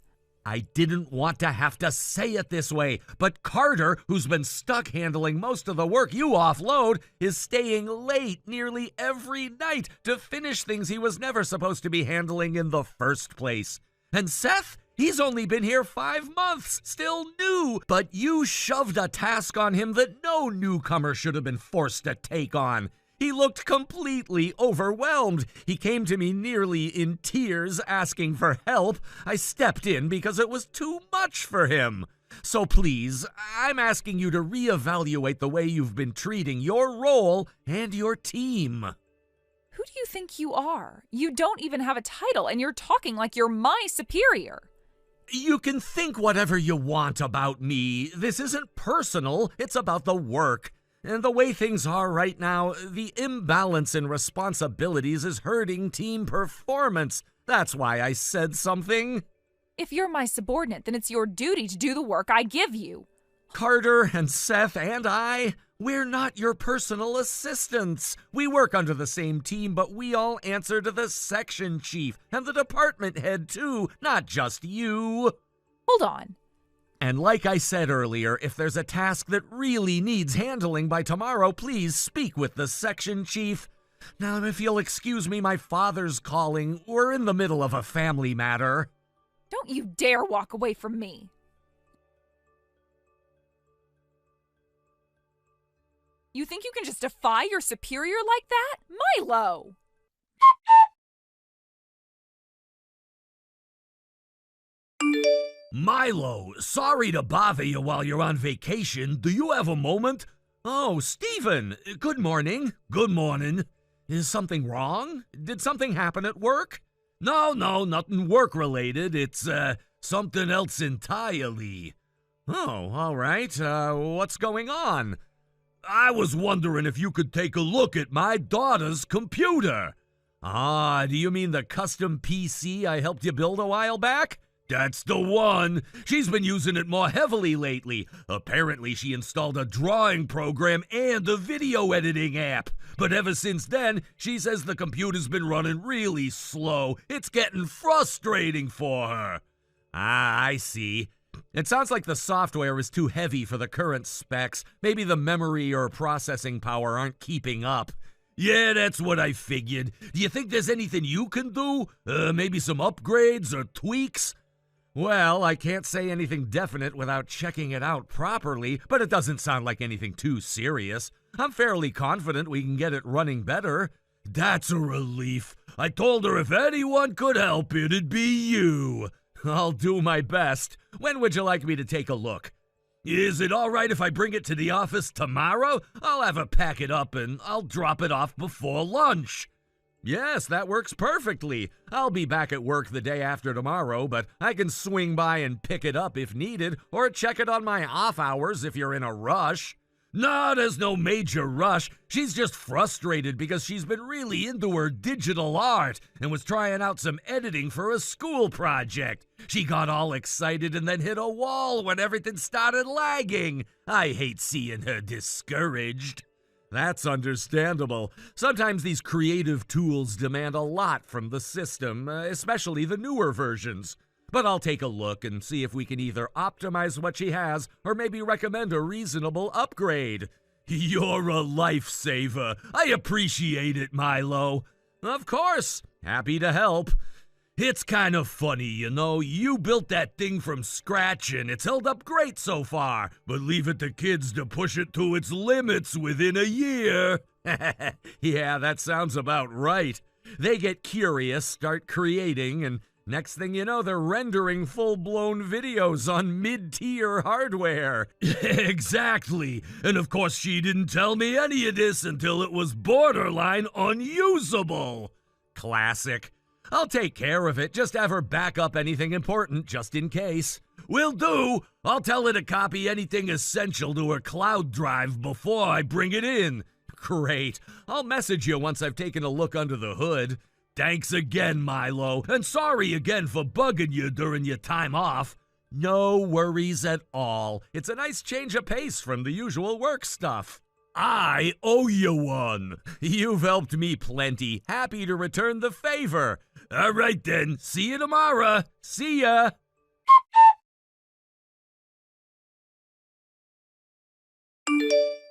I didn't want to have to say it this way, but Carter, who's been stuck handling most of the work you offload, is staying late nearly every night to finish things he was never supposed to be handling in the first place. And Seth? He's only been here 5 months, still new, but you shoved a task on him that no newcomer should have been forced to take on. He looked completely overwhelmed. He came to me nearly in tears asking for help. I stepped in because it was too much for him. So please, I'm asking you to reevaluate the way you've been treating your role and your team. Who do you think you are? You don't even have a title, and you're talking like you're my superior. You can think whatever you want about me. This isn't personal. It's about the work. And the way things are right now, the imbalance in responsibilities is hurting team performance. That's why I said something. If you're my subordinate, then it's your duty to do the work I give you. Carter and Seth and I, we're not your personal assistants. We work under the same team, but we all answer to the section chief and the department head too, not just you. Hold on. And like I said earlier, if there's a task that really needs handling by tomorrow, please speak with the section chief. Now, if you'll excuse me, my father's calling. We're in the middle of a family matter. Don't you dare walk away from me. You think you can just defy your superior like that? Milo! Milo, sorry to bother you while you're on vacation. Do you have a moment? Oh, Stephen, good morning. Good morning. Is something wrong? Did something happen at work? No, nothing work-related. It's, something else entirely. Oh, all right. What's going on? I was wondering if you could take a look at my daughter's computer. Ah, do you mean the custom PC I helped you build a while back? That's the one. She's been using it more heavily lately. Apparently, she installed a drawing program and a video editing app. But ever since then, she says the computer's been running really slow. It's getting frustrating for her. Ah, I see. It sounds like the software is too heavy for the current specs. Maybe the memory or processing power aren't keeping up. Yeah, that's what I figured. Do you think there's anything you can do? Maybe some upgrades or tweaks? Well, I can't say anything definite without checking it out properly, but it doesn't sound like anything too serious. I'm fairly confident we can get it running better. That's a relief. I told her if anyone could help, it'd be you. I'll do my best. When would you like me to take a look? Is it all right if I bring it to the office tomorrow? I'll have her pack it up and I'll drop it off before lunch. Yes, that works perfectly. I'll be back at work the day after tomorrow, but I can swing by and pick it up if needed, or check it on my off hours if you're in a rush. No, there's no major rush. She's just frustrated because she's been really into her digital art and was trying out some editing for a school project. She got all excited and then hit a wall when everything started lagging. I hate seeing her discouraged. That's understandable. Sometimes these creative tools demand a lot from the system, especially the newer versions. But I'll take a look and see if we can either optimize what she has or maybe recommend a reasonable upgrade. You're a lifesaver. I appreciate it, Milo. Of course. Happy to help. It's kind of funny, you built that thing from scratch and it's held up great so far, but leave it to kids to push it to its limits within a year. Yeah, that sounds about right. They get curious, start creating, and next thing you know, they're rendering full-blown videos on mid-tier hardware. Exactly. And of course, she didn't tell me any of this until it was borderline unusable. Classic. I'll take care of it. Just have her back up anything important, just in case. Will do. I'll tell her to copy anything essential to her cloud drive before I bring it in. Great. I'll message you once I've taken a look under the hood. Thanks again, Milo, and sorry again for bugging you during your time off. No worries at all. It's a nice change of pace from the usual work stuff. I owe you one. You've helped me plenty. Happy to return the favor. All right then, see you tomorrow. See ya.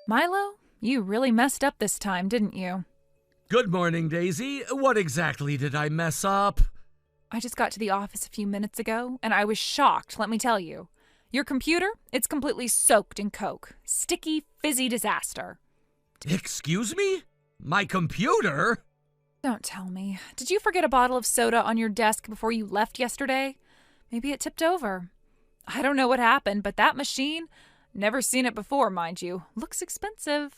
Milo, you really messed up this time, didn't you? Good morning, Daisy. What exactly did I mess up? I just got to the office a few minutes ago, and I was shocked, let me tell you. Your computer, it's completely soaked in Coke. Sticky, fizzy disaster. Excuse me? My computer? Don't tell me. Did you forget a bottle of soda on your desk before you left yesterday? Maybe it tipped over. I don't know what happened, but that machine, never seen it before, mind you, looks expensive.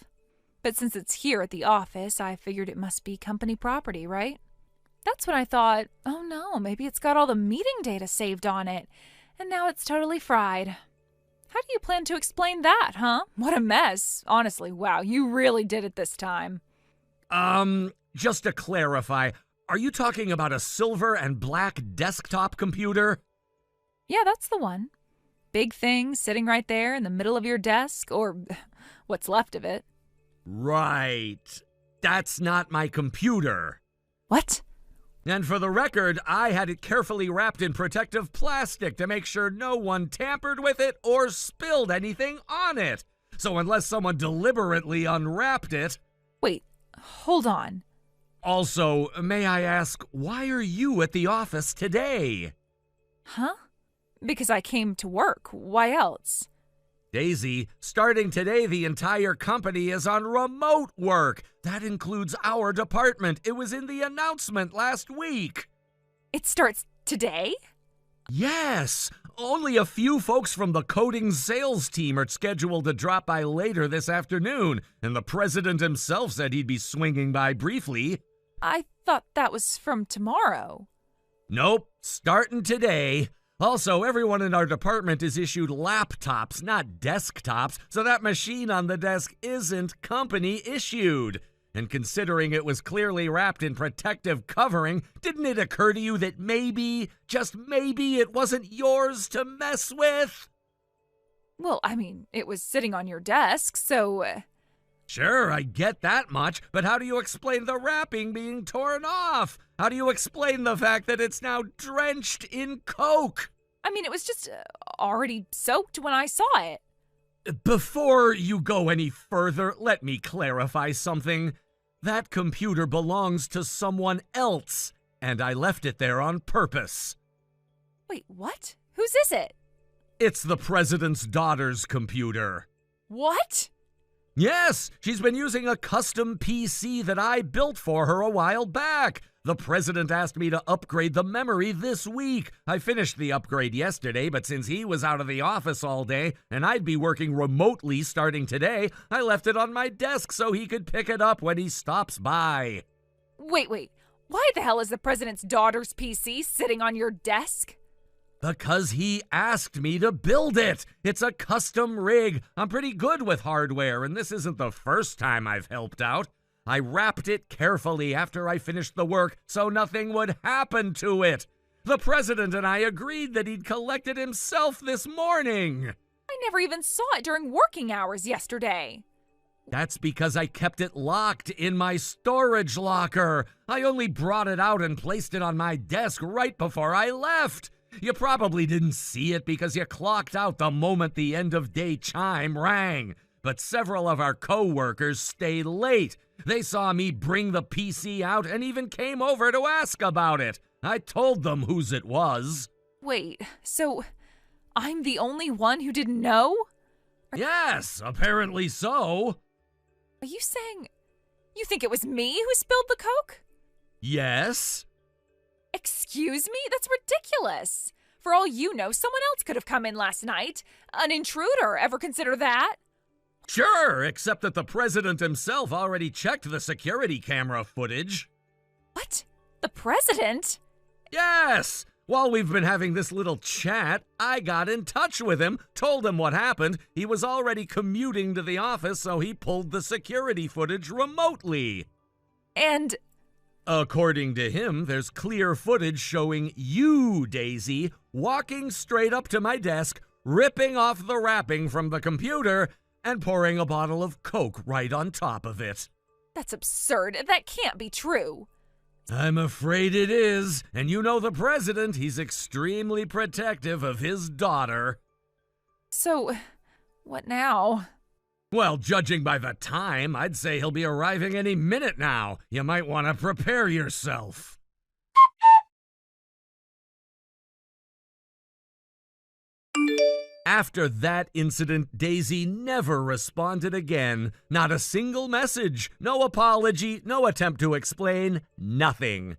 But since it's here at the office, I figured it must be company property, right? That's when I thought, oh no, maybe it's got all the meeting data saved on it, and now it's totally fried. How do you plan to explain that, huh? What a mess. Honestly, wow, you really did it this time. Just to clarify, are you talking about a silver and black desktop computer? Yeah, that's the one. Big thing sitting right there in the middle of your desk, or what's left of it. Right. That's not my computer. What? And for the record, I had it carefully wrapped in protective plastic to make sure no one tampered with it or spilled anything on it. So unless someone deliberately unwrapped it... Wait, hold on. Also, may I ask, why are you at the office today? Huh? Because I came to work. Why else? Daisy, starting today, the entire company is on remote work. That includes our department. It was in the announcement last week. It starts today? Yes. Only a few folks from the coding sales team are scheduled to drop by later this afternoon, and the president himself said he'd be swinging by briefly. I thought that was from tomorrow. Nope, starting today. Also, everyone in our department is issued laptops, not desktops, so that machine on the desk isn't company issued. And considering it was clearly wrapped in protective covering, didn't it occur to you that maybe, just maybe, it wasn't yours to mess with? Well, I mean, it was sitting on your desk, so... Sure, I get that much, but how do you explain the wrapping being torn off? How do you explain the fact that it's now drenched in Coke? I mean, it was just already soaked when I saw it. Before you go any further, let me clarify something. That computer belongs to someone else, and I left it there on purpose. Wait, what? Whose is it? It's the president's daughter's computer. What? Yes, she's been using a custom PC that I built for her a while back. The president asked me to upgrade the memory this week. I finished the upgrade yesterday, but since he was out of the office all day and I'd be working remotely starting today, I left it on my desk so he could pick it up when he stops by. Wait. Why the hell is the president's daughter's PC sitting on your desk? Because he asked me to build it. It's a custom rig. I'm pretty good with hardware, and this isn't the first time I've helped out. I wrapped it carefully after I finished the work so nothing would happen to it. The president and I agreed that he'd collect it himself this morning. I never even saw it during working hours yesterday. That's because I kept it locked in my storage locker. I only brought it out and placed it on my desk right before I left. You probably didn't see it because you clocked out the moment the end of day chime rang. But several of our co-workers stayed late. They saw me bring the PC out and even came over to ask about it. I told them whose it was. Wait, so I'm the only one who didn't know? Yes, apparently so. Are you saying you think it was me who spilled the Coke? Yes. Excuse me? That's ridiculous. For all you know, someone else could have come in last night. An intruder. Ever consider that? Sure, except that the president himself already checked the security camera footage. What? The president? Yes! While we've been having this little chat, I got in touch with him, told him what happened. He was already commuting to the office, so he pulled the security footage remotely. And according to him, there's clear footage showing you, Daisy, walking straight up to my desk, ripping off the wrapping from the computer, and pouring a bottle of Coke right on top of it. That's absurd. That can't be true. I'm afraid it is. And you know the president, he's extremely protective of his daughter. So, what now? Well, judging by the time, I'd say he'll be arriving any minute now. You might want to prepare yourself. After that incident, Daisy never responded again. Not a single message, no apology, no attempt to explain, nothing.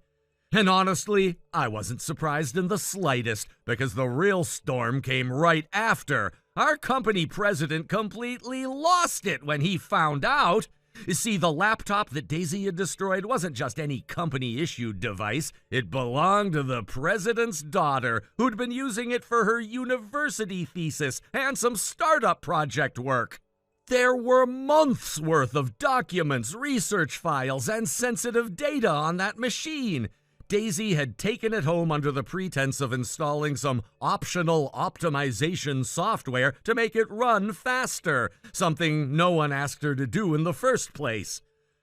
And honestly, I wasn't surprised in the slightest, because the real storm came right after. Our company president completely lost it when he found out. You see, the laptop that Daisy had destroyed wasn't just any company-issued device. It belonged to the president's daughter, who'd been using it for her university thesis and some startup project work. There were months' worth of documents, research files, and sensitive data on that machine. Daisy had taken it home under the pretense of installing some optional optimization software to make it run faster, something no one asked her to do in the first place.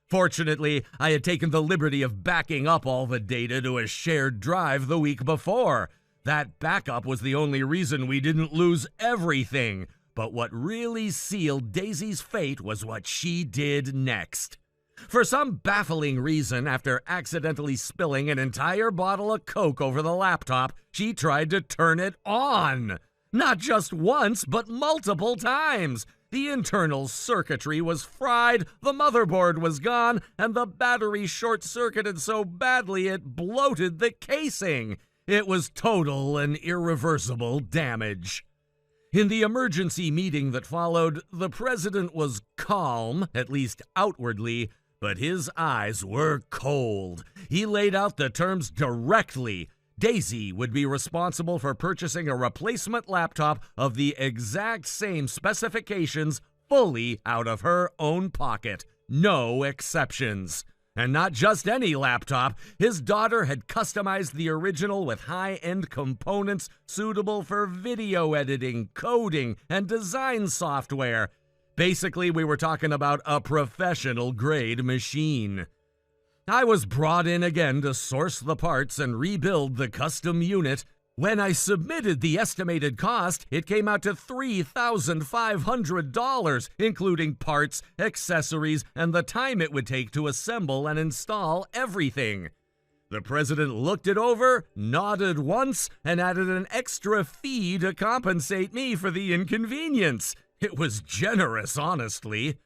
Fortunately, I had taken the liberty of backing up all the data to a shared drive the week before. That backup was the only reason we didn't lose everything. But what really sealed Daisy's fate was what she did next. For some baffling reason, after accidentally spilling an entire bottle of Coke over the laptop, she tried to turn it on. Not just once, but multiple times. The internal circuitry was fried, the motherboard was gone, and the battery short-circuited so badly it bloated the casing. It was total and irreversible damage. In the emergency meeting that followed, the president was calm, at least outwardly, but his eyes were cold. He laid out the terms directly. Daisy would be responsible for purchasing a replacement laptop of the exact same specifications, fully out of her own pocket. No exceptions. And not just any laptop. His daughter had customized the original with high-end components suitable for video editing, coding, and design software. Basically, we were talking about a professional-grade machine. I was brought in again to source the parts and rebuild the custom unit. When I submitted the estimated cost, it came out to $3,500, including parts, accessories, and the time it would take to assemble and install everything. The president looked it over, nodded once, and added an extra fee to compensate me for the inconvenience. It was generous, honestly.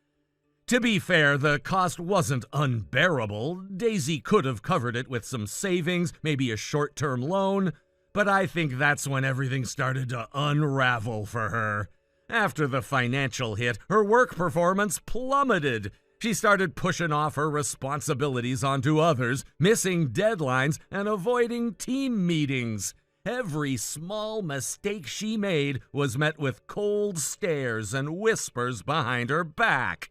To be fair, the cost wasn't unbearable. Daisy could have covered it with some savings, maybe a short-term loan, but I think that's when everything started to unravel for her. After the financial hit, her work performance plummeted. She started pushing off her responsibilities onto others, missing deadlines, and avoiding team meetings. Every small mistake she made was met with cold stares and whispers behind her back.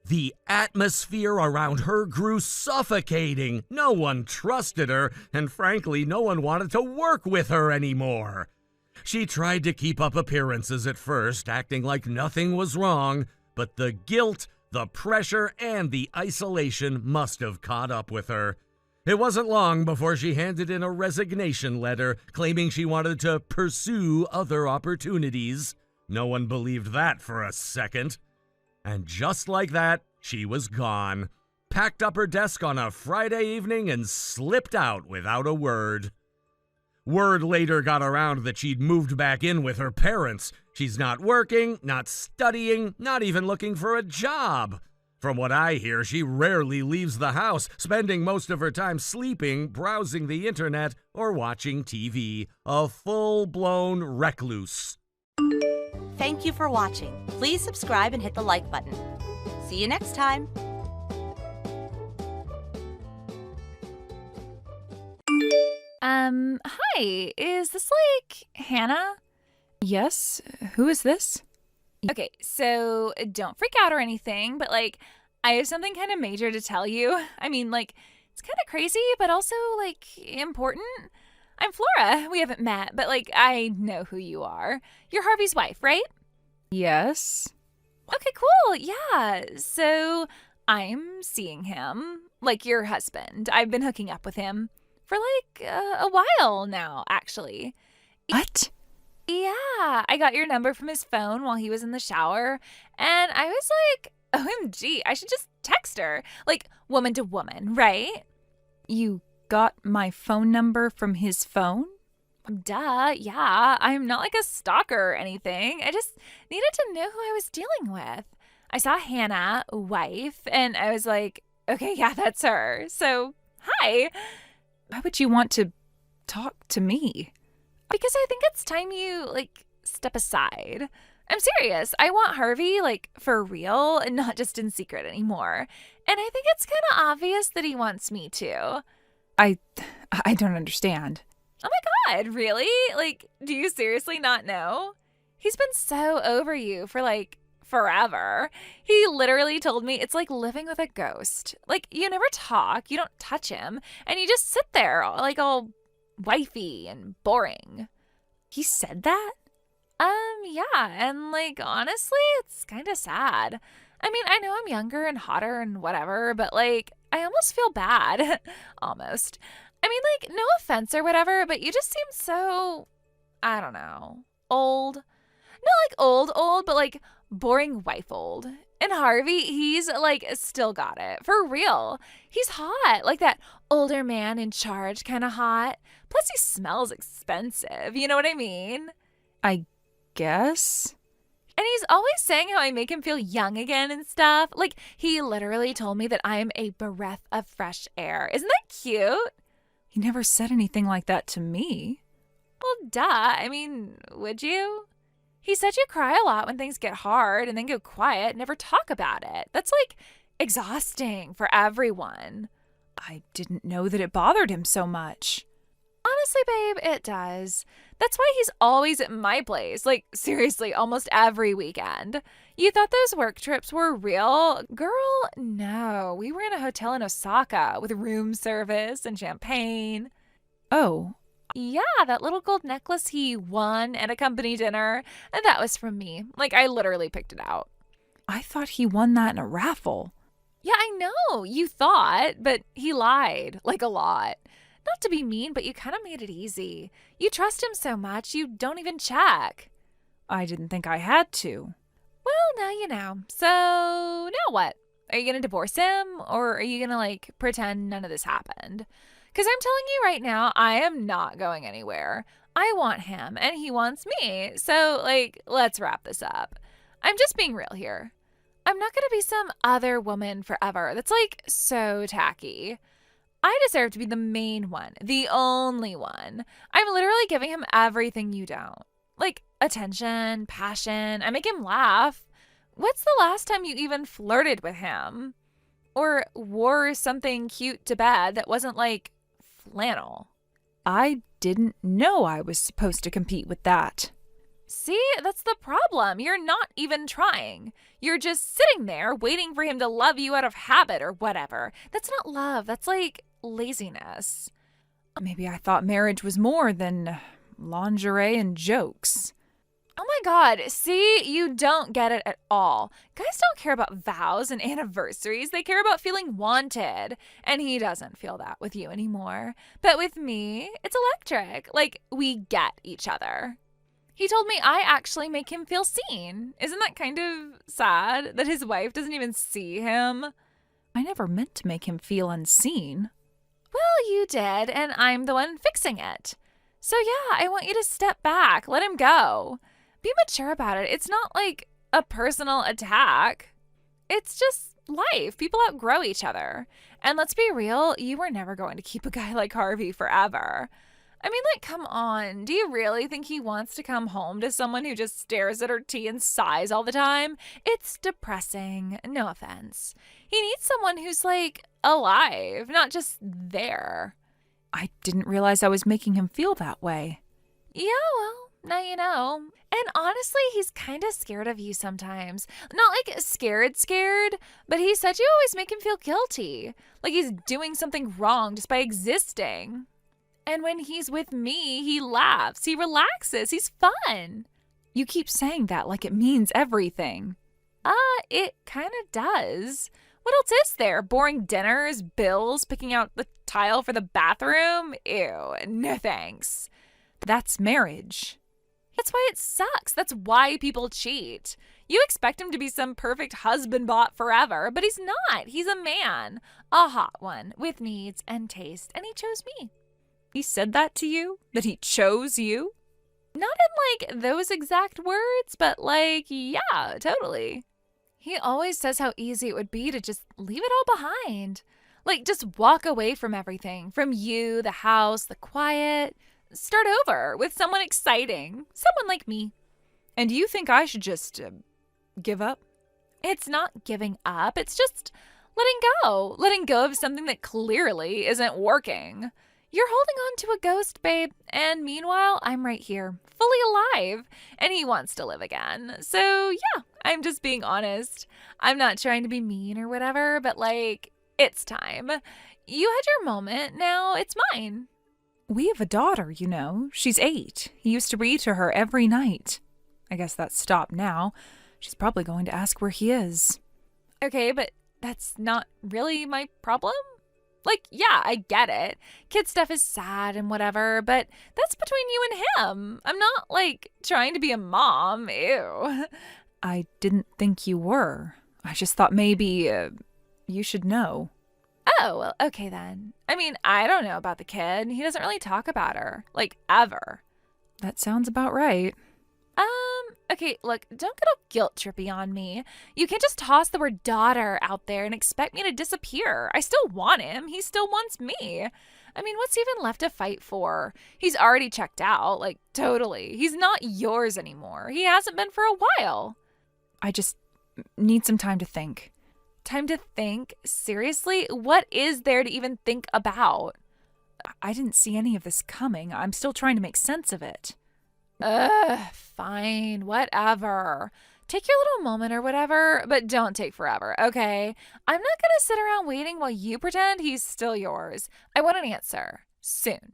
The atmosphere around her grew suffocating. No one trusted her, and frankly, no one wanted to work with her anymore. She tried to keep up appearances at first, acting like nothing was wrong, but the guilt, the pressure, and the isolation must have caught up with her. It wasn't long before she handed in a resignation letter, claiming she wanted to pursue other opportunities. No one believed that for a second. And just like that, she was gone, packed up her desk on a Friday evening and slipped out without a word. Word later got around that she'd moved back in with her parents. She's not working, not studying, not even looking for a job. From what I hear, she rarely leaves the house, spending most of her time sleeping, browsing the internet, or watching TV. A full-blown recluse. Thank you for watching. Please subscribe and hit the like button. See you next time. Hi, is this like Hannah? Yes, who is this? Okay, so don't freak out or anything, but like, I have something kind of major to tell you. I mean, like, it's kind of crazy, but also like important. I'm Flora. We haven't met, but like, I know who you are. You're Harvey's wife, right? Yes. Okay, cool. Yeah. So I'm seeing him, like your husband. I've been hooking up with him for like a while now, actually. What? Yeah, I got your number from his phone while he was in the shower, and I was like, OMG, I should just text her. Like, woman to woman, right? You got my phone number from his phone? Duh, yeah. I'm not like a stalker or anything. I just needed to know who I was dealing with. I saw Hannah, wife, and I was like, okay, yeah, that's her. So, hi. Why would you want to talk to me? Because I think it's time you, like, step aside. I'm serious. I want Harvey, like, for real and not just in secret anymore. And I think it's kind of obvious that he wants me too. I don't understand. Oh my God, really? Like, do you seriously not know? He's been so over you for, like, forever. He literally told me it's like living with a ghost. Like, you never talk, you don't touch him, and you just sit there, like, all wifey and boring. He said that? Yeah, and like, honestly, it's kind of sad. I mean, I know I'm younger and hotter and whatever, but like, I almost feel bad. Almost. I mean, like, no offense or whatever, but you just seem so, I don't know, old. Not like old, but like boring wife old. And Harvey, he's like still got it. For real. He's hot. Like that older man in charge kind of hot. Plus he smells expensive. You know what I mean? I guess. And he's always saying how I make him feel young again and stuff. Like he literally told me that I am a breath of fresh air. Isn't that cute? He never said anything like that to me. Well, duh. I mean, would you? He said you cry a lot when things get hard and then go quiet, never talk about it. That's like exhausting for everyone. I didn't know that it bothered him so much. Honestly, babe, it does. That's why he's always at my place. Like, seriously, almost every weekend. You thought those work trips were real? Girl, no. We were in a hotel in Osaka with room service and champagne. Oh. Yeah, that little gold necklace he won at a company dinner. And that was from me. Like, I literally picked it out. I thought he won that in a raffle. Yeah, I know. You thought, but he lied. Like, a lot. Not to be mean, but you kind of made it easy. You trust him so much, you don't even check. I didn't think I had to. Well, now you know. So, now what? Are you going to divorce him? Or are you going to, like, pretend none of this happened? Because I'm telling you right now, I am not going anywhere. I want him, and he wants me. So, like, let's wrap this up. I'm just being real here. I'm not gonna be some other woman forever. That's like so tacky. I deserve to be the main one, the only one. I'm literally giving him everything you don't. Like attention, passion. I make him laugh. What's the last time you even flirted with him? Or wore something cute to bed that wasn't like flannel? I didn't know I was supposed to compete with that. See, that's the problem. You're not even trying. You're just sitting there waiting for him to love you out of habit or whatever. That's not love. That's like laziness. Maybe I thought marriage was more than lingerie and jokes. Oh my God, see, you don't get it at all. Guys don't care about vows and anniversaries. They care about feeling wanted. And he doesn't feel that with you anymore. But with me, it's electric. Like, we get each other. He told me I actually make him feel seen. Isn't that kind of sad that his wife doesn't even see him? I never meant to make him feel unseen. Well, you did, and I'm the one fixing it. So yeah, I want you to step back. Let him go. Be mature about it. It's not like a personal attack. It's just life. People outgrow each other. And let's be real, you were never going to keep a guy like Harvey forever. I mean, like, come on. Do you really think he wants to come home to someone who just stares at her tea and sighs all the time? It's depressing. No offense. He needs someone who's, like, alive, not just there. I didn't realize I was making him feel that way. Yeah, well, now you know. And honestly, he's kind of scared of you sometimes. Not like scared, but he said you always make him feel guilty. Like he's doing something wrong just by existing. And when he's with me, he laughs, he relaxes, he's fun. You keep saying that like it means everything. It kind of does. What else is there? Boring dinners, bills, picking out the tile for the bathroom? Ew, no thanks. That's marriage. That's why it sucks. That's why people cheat. You expect him to be some perfect husband bot forever, but he's not. He's a man, a hot one with needs and taste, and he chose me. He said that to you? That he chose you? Not in like those exact words, but like, yeah, totally. He always says how easy it would be to just leave it all behind. Like just walk away from everything, from you, the house, the quiet. Start over with someone exciting, someone like me. And you think I should just give up? It's not giving up. It's just letting go of something that clearly isn't working. You're holding on to a ghost, babe, and meanwhile, I'm right here, fully alive, and he wants to live again. So yeah, I'm just being honest. I'm not trying to be mean or whatever, but like, it's time. You had your moment, now it's mine. We have a daughter, you know. She's 8. He used to read to her every night. I guess that's stopped now. She's probably going to ask where he is. Okay, but that's not really my problem. Like, yeah, I get it. Kid stuff is sad and whatever, but that's between you and him. I'm not, like, trying to be a mom. Ew. I didn't think you were. I just thought maybe you should know. Oh, well, okay then. I mean, I don't know about the kid. He doesn't really talk about her. Like, ever. That sounds about right. Okay, look, don't get all guilt trippy on me. You can't just toss the word daughter out there and expect me to disappear. I still want him. He still wants me. I mean, what's even left to fight for? He's already checked out, like, totally. He's not yours anymore. He hasn't been for a while. I just need some time to think. Time to think? Seriously? What is there to even think about? I didn't see any of this coming. I'm still trying to make sense of it. Fine, whatever. Take your little moment or whatever, but don't take forever, okay? I'm not gonna sit around waiting while you pretend he's still yours. I want an answer. Soon.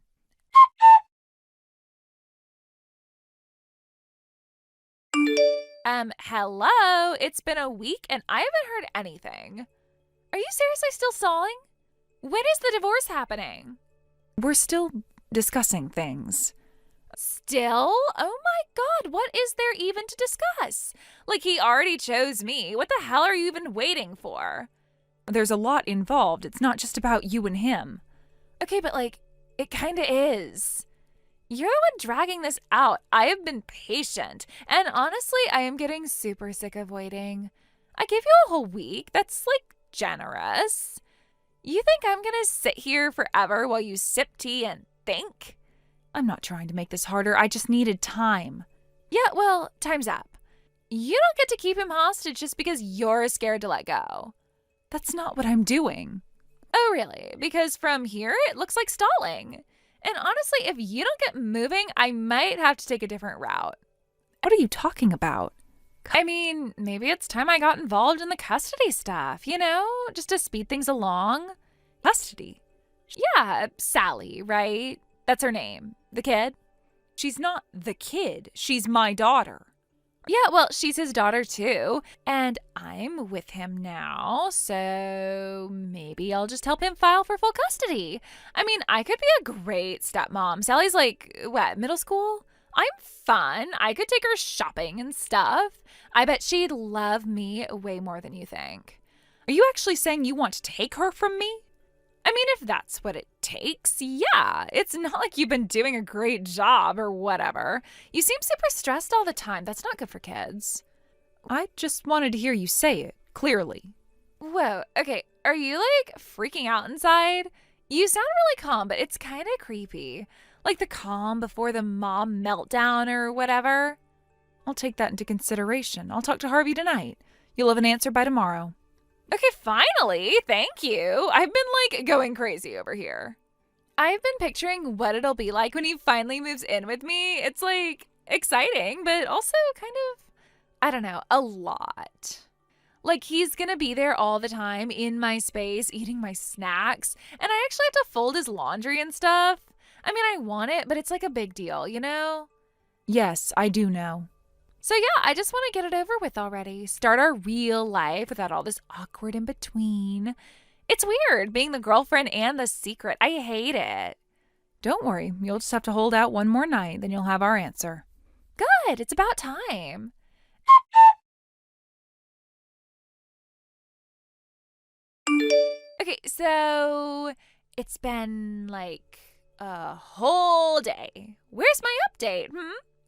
Hello? It's been a week and I haven't heard anything. Are you seriously still stalling? When is the divorce happening? We're still discussing things. Still? Oh my God, what is there even to discuss? Like, he already chose me. What the hell are you even waiting for? There's a lot involved. It's not just about you and him. Okay, but like, it kinda is. You're the one dragging this out. I have been patient. And honestly, I am getting super sick of waiting. I gave you a whole week. That's, like, generous. You think I'm gonna sit here forever while you sip tea and think? I'm not trying to make this harder. I just needed time. Yeah, well, time's up. You don't get to keep him hostage just because you're scared to let go. That's not what I'm doing. Oh, really? Because from here, it looks like stalling. And honestly, if you don't get moving, I might have to take a different route. What are you talking about? I mean, maybe it's time I got involved in the custody stuff, just to speed things along. Custody? Yeah, Sally, right? That's her name. The kid? She's not the kid. She's my daughter. Yeah, well, she's his daughter too. And I'm with him now, so maybe I'll just help him file for full custody. I mean, I could be a great stepmom. Sally's like, middle school? I'm fun. I could take her shopping and stuff. I bet she'd love me way more than you think. Are you actually saying you want to take her from me? I mean, if that's what it takes, yeah. It's not like you've been doing a great job or whatever. You seem super stressed all the time. That's not good for kids. I just wanted to hear you say it, clearly. Whoa, okay. Are you, like, freaking out inside? You sound really calm, but it's kind of creepy. Like the calm before the mom meltdown or whatever. I'll take that into consideration. I'll talk to Harvey tonight. You'll have an answer by tomorrow. Okay, finally. Thank you. I've been, like, going crazy over here. I've been picturing what it'll be like when he finally moves in with me. It's, like, exciting, but also kind of, I don't know, a lot. Like, he's gonna be there all the time in my space, eating my snacks, and I actually have to fold his laundry and stuff. I mean, I want it, but it's like a big deal, Yes, I do know. So yeah, I just want to get it over with already. Start our real life without all this awkward in between. It's weird being the girlfriend and the secret. I hate it. Don't worry, you'll just have to hold out one more night, then you'll have our answer. Good, it's about time. Okay, so it's been like a whole day. Where's my update?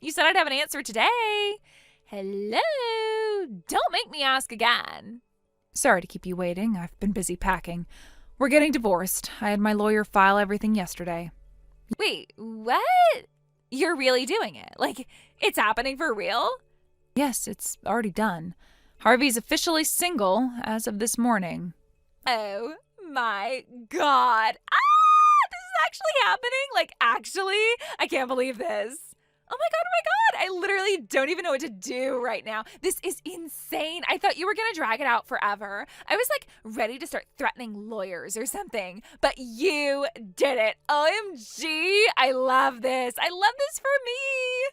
You said I'd have an answer today. Hello? Don't make me ask again. Sorry to keep you waiting. I've been busy packing. We're getting divorced. I had my lawyer file everything yesterday. Wait, what? You're really doing it? Like, it's happening for real? Yes, it's already done. Harvey's officially single as of this morning. Oh my God. This is actually happening? Like, actually? I can't believe this. Oh my God, I literally don't even know what to do right now. This is insane. I thought you were going to drag it out forever. I was like ready to start threatening lawyers or something, but you did it. OMG, I love this. I love this for me.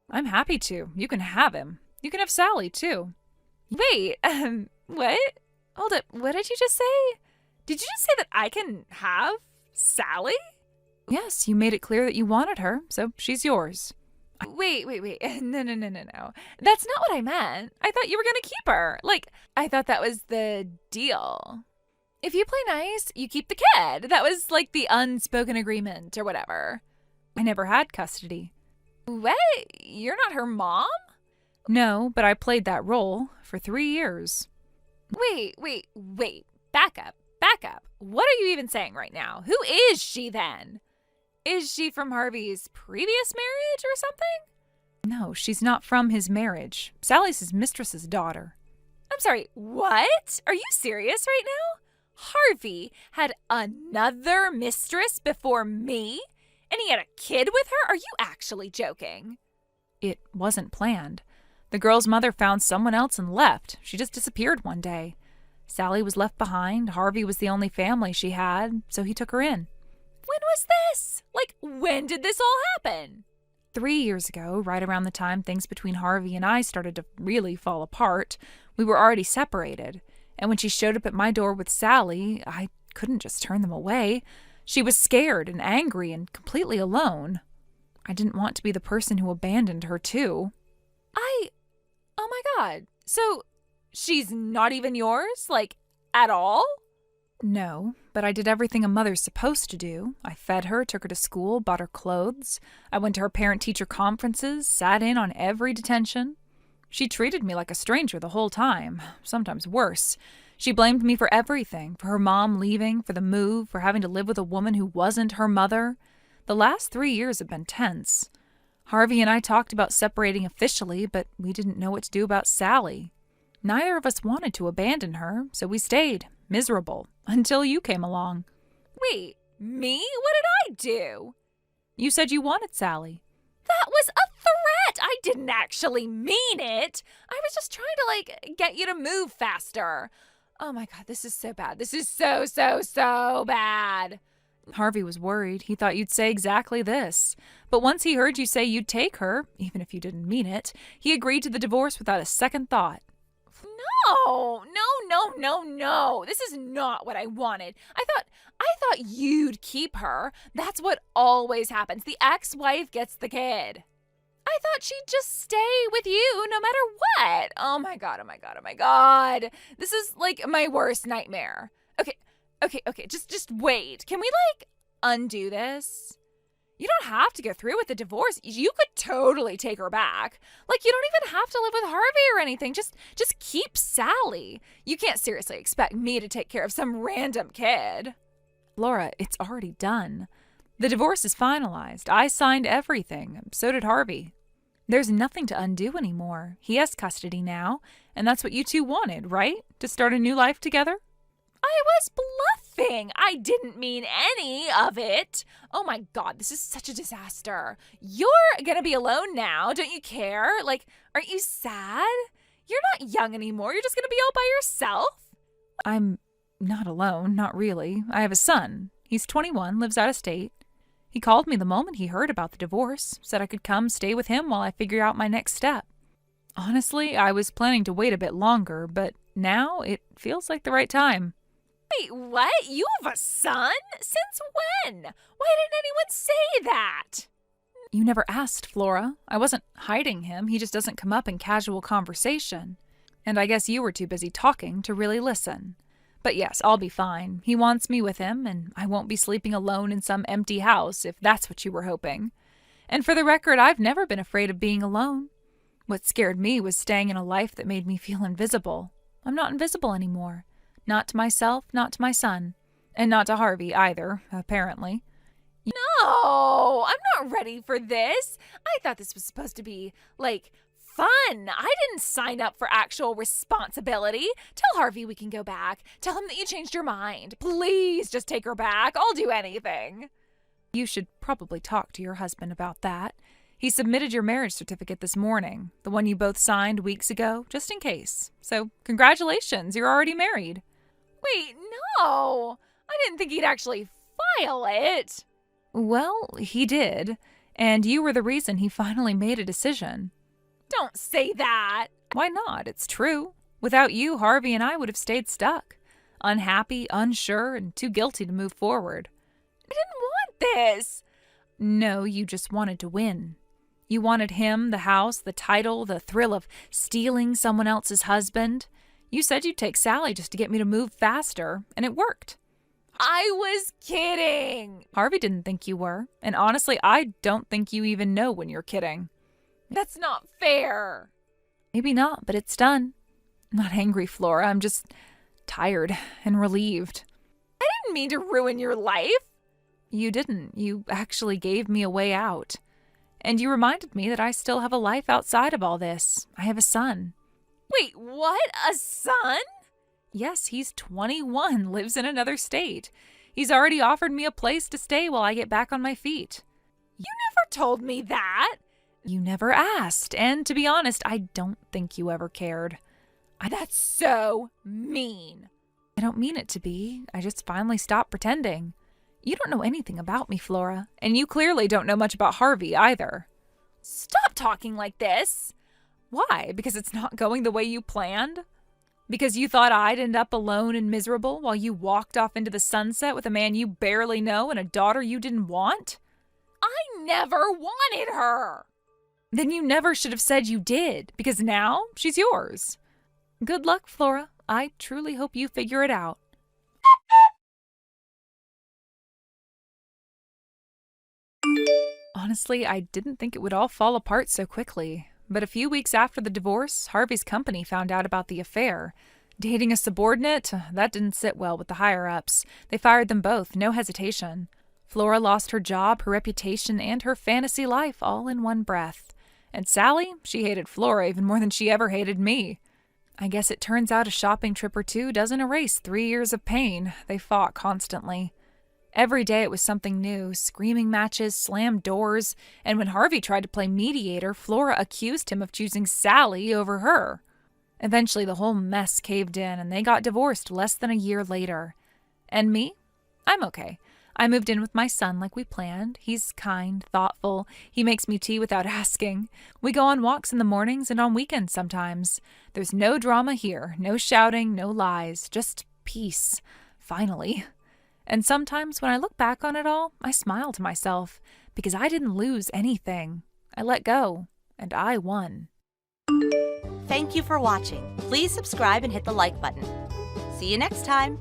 I'm happy to. You can have him. You can have Sally too. Wait, what? Hold up, what did you just say? Did you just say that I can have Sally? Yes, you made it clear that you wanted her, so she's yours. Wait. No. That's not what I meant. I thought you were going to keep her. Like, I thought that was the deal. If you play nice, you keep the kid. That was like the unspoken agreement or whatever. I never had custody. What? You're not her mom? No, but I played that role for 3 years. Wait. Back up. What are you even saying right now? Who is she then? Is she from Harvey's previous marriage or something? No, she's not from his marriage. Sally's his mistress's daughter. I'm sorry, what? Are you serious right now? Harvey had another mistress before me? And he had a kid with her? Are you actually joking? It wasn't planned. The girl's mother found someone else and left. She just disappeared one day. Sally was left behind. Harvey was the only family she had, so he took her in. When was this? Like, when did this all happen? 3 years ago, right around the time things between Harvey and I started to really fall apart. We were already separated. And when she showed up at my door with Sally, I couldn't just turn them away. She was scared and angry and completely alone. I didn't want to be the person who abandoned her, too. Oh my God. So, she's not even yours? Like, at all? No, but I did everything a mother's supposed to do. I fed her, took her to school, bought her clothes. I went to her parent-teacher conferences, sat in on every detention. She treated me like a stranger the whole time, sometimes worse. She blamed me for everything, for her mom leaving, for the move, for having to live with a woman who wasn't her mother. The last 3 years have been tense. Harvey and I talked about separating officially, but we didn't know what to do about Sally. Neither of us wanted to abandon her, so we stayed, miserable, until you came along. Wait, me? What did I do? You said you wanted Sally. That was a threat! I didn't actually mean it! I was just trying to, get you to move faster. Oh my god, this is so bad. This is so bad. Harvey was worried. He thought you'd say exactly this. But once he heard you say you'd take her, even if you didn't mean it, he agreed to the divorce without a second thought. No. This is not what I wanted. I thought you'd keep her. That's what always happens. The ex-wife gets the kid. I thought she'd just stay with you no matter what. Oh my god. This is like my worst nightmare. Okay. Just wait. Can we undo this? You don't have to go through with the divorce. You could totally take her back. You don't even have to live with Harvey or anything. Just keep Sally. You can't seriously expect me to take care of some random kid. Laura, it's already done. The divorce is finalized. I signed everything. So did Harvey. There's nothing to undo anymore. He has custody now, and that's what you two wanted, right? To start a new life together? I was bluffing. I didn't mean any of it. Oh my god, this is such a disaster. You're gonna be alone now. Don't you care? Aren't you sad? You're not young anymore. You're just gonna be all by yourself. I'm not alone, not really. I have a son. He's 21, lives out of state. He called me the moment he heard about the divorce, said I could come stay with him while I figure out my next step. Honestly, I was planning to wait a bit longer, but now it feels like the right time. Wait, what? You have a son? Since when? Why didn't anyone say that? You never asked, Flora. I wasn't hiding him. He just doesn't come up in casual conversation. And I guess you were too busy talking to really listen. But yes, I'll be fine. He wants me with him, and I won't be sleeping alone in some empty house, if that's what you were hoping. And for the record, I've never been afraid of being alone. What scared me was staying in a life that made me feel invisible. I'm not invisible anymore. Not to myself, not to my son. And not to Harvey either, apparently. No, I'm not ready for this. I thought this was supposed to be, fun. I didn't sign up for actual responsibility. Tell Harvey we can go back. Tell him that you changed your mind. Please just take her back. I'll do anything. You should probably talk to your husband about that. He submitted your marriage certificate this morning, the one you both signed weeks ago, just in case. So, congratulations, you're already married. Wait, no. I didn't think he'd actually file it. Well, he did, and you were the reason he finally made a decision. Don't say that. Why not? It's true. Without you, Harvey and I would have stayed stuck. Unhappy, unsure, and too guilty to move forward. I didn't want this. No, you just wanted to win. You wanted him, the house, the title, the thrill of stealing someone else's husband. You said you'd take Sally just to get me to move faster, and it worked. I was kidding. Harvey didn't think you were, and honestly, I don't think you even know when you're kidding. That's not fair. Maybe not, but it's done. I'm not angry, Flora. I'm just tired and relieved. I didn't mean to ruin your life. You didn't. You actually gave me a way out. And you reminded me that I still have a life outside of all this. I have a son. Wait, what? A son? Yes, he's 21, lives in another state. He's already offered me a place to stay while I get back on my feet. You never told me that. You never asked, and to be honest, I don't think you ever cared. That's so mean. I don't mean it to be. I just finally stopped pretending. You don't know anything about me, Flora, and you clearly don't know much about Harvey either. Stop talking like this. Why? Because it's not going the way you planned? Because you thought I'd end up alone and miserable while you walked off into the sunset with a man you barely know and a daughter you didn't want? I never wanted her. Then you never should have said you did, because now she's yours. Good luck, Flora. I truly hope you figure it out. Honestly, I didn't think it would all fall apart so quickly. But a few weeks after the divorce, Harvey's company found out about the affair. Dating a subordinate? That didn't sit well with the higher-ups. They fired them both, no hesitation. Flora lost her job, her reputation, and her fantasy life all in one breath. And Sally? She hated Flora even more than she ever hated me. I guess it turns out a shopping trip or two doesn't erase 3 years of pain. They fought constantly. Every day it was something new, screaming matches, slammed doors, and when Harvey tried to play mediator, Flora accused him of choosing Sally over her. Eventually the whole mess caved in and they got divorced less than a year later. And me? I'm okay. I moved in with my son like we planned. He's kind, thoughtful. He makes me tea without asking. We go on walks in the mornings and on weekends sometimes. There's no drama here, no shouting, no lies, just peace. Finally. And sometimes when I look back on it all, I smile to myself because I didn't lose anything. I let go, and I won. Thank you for watching. Please subscribe and hit the like button. See you next time.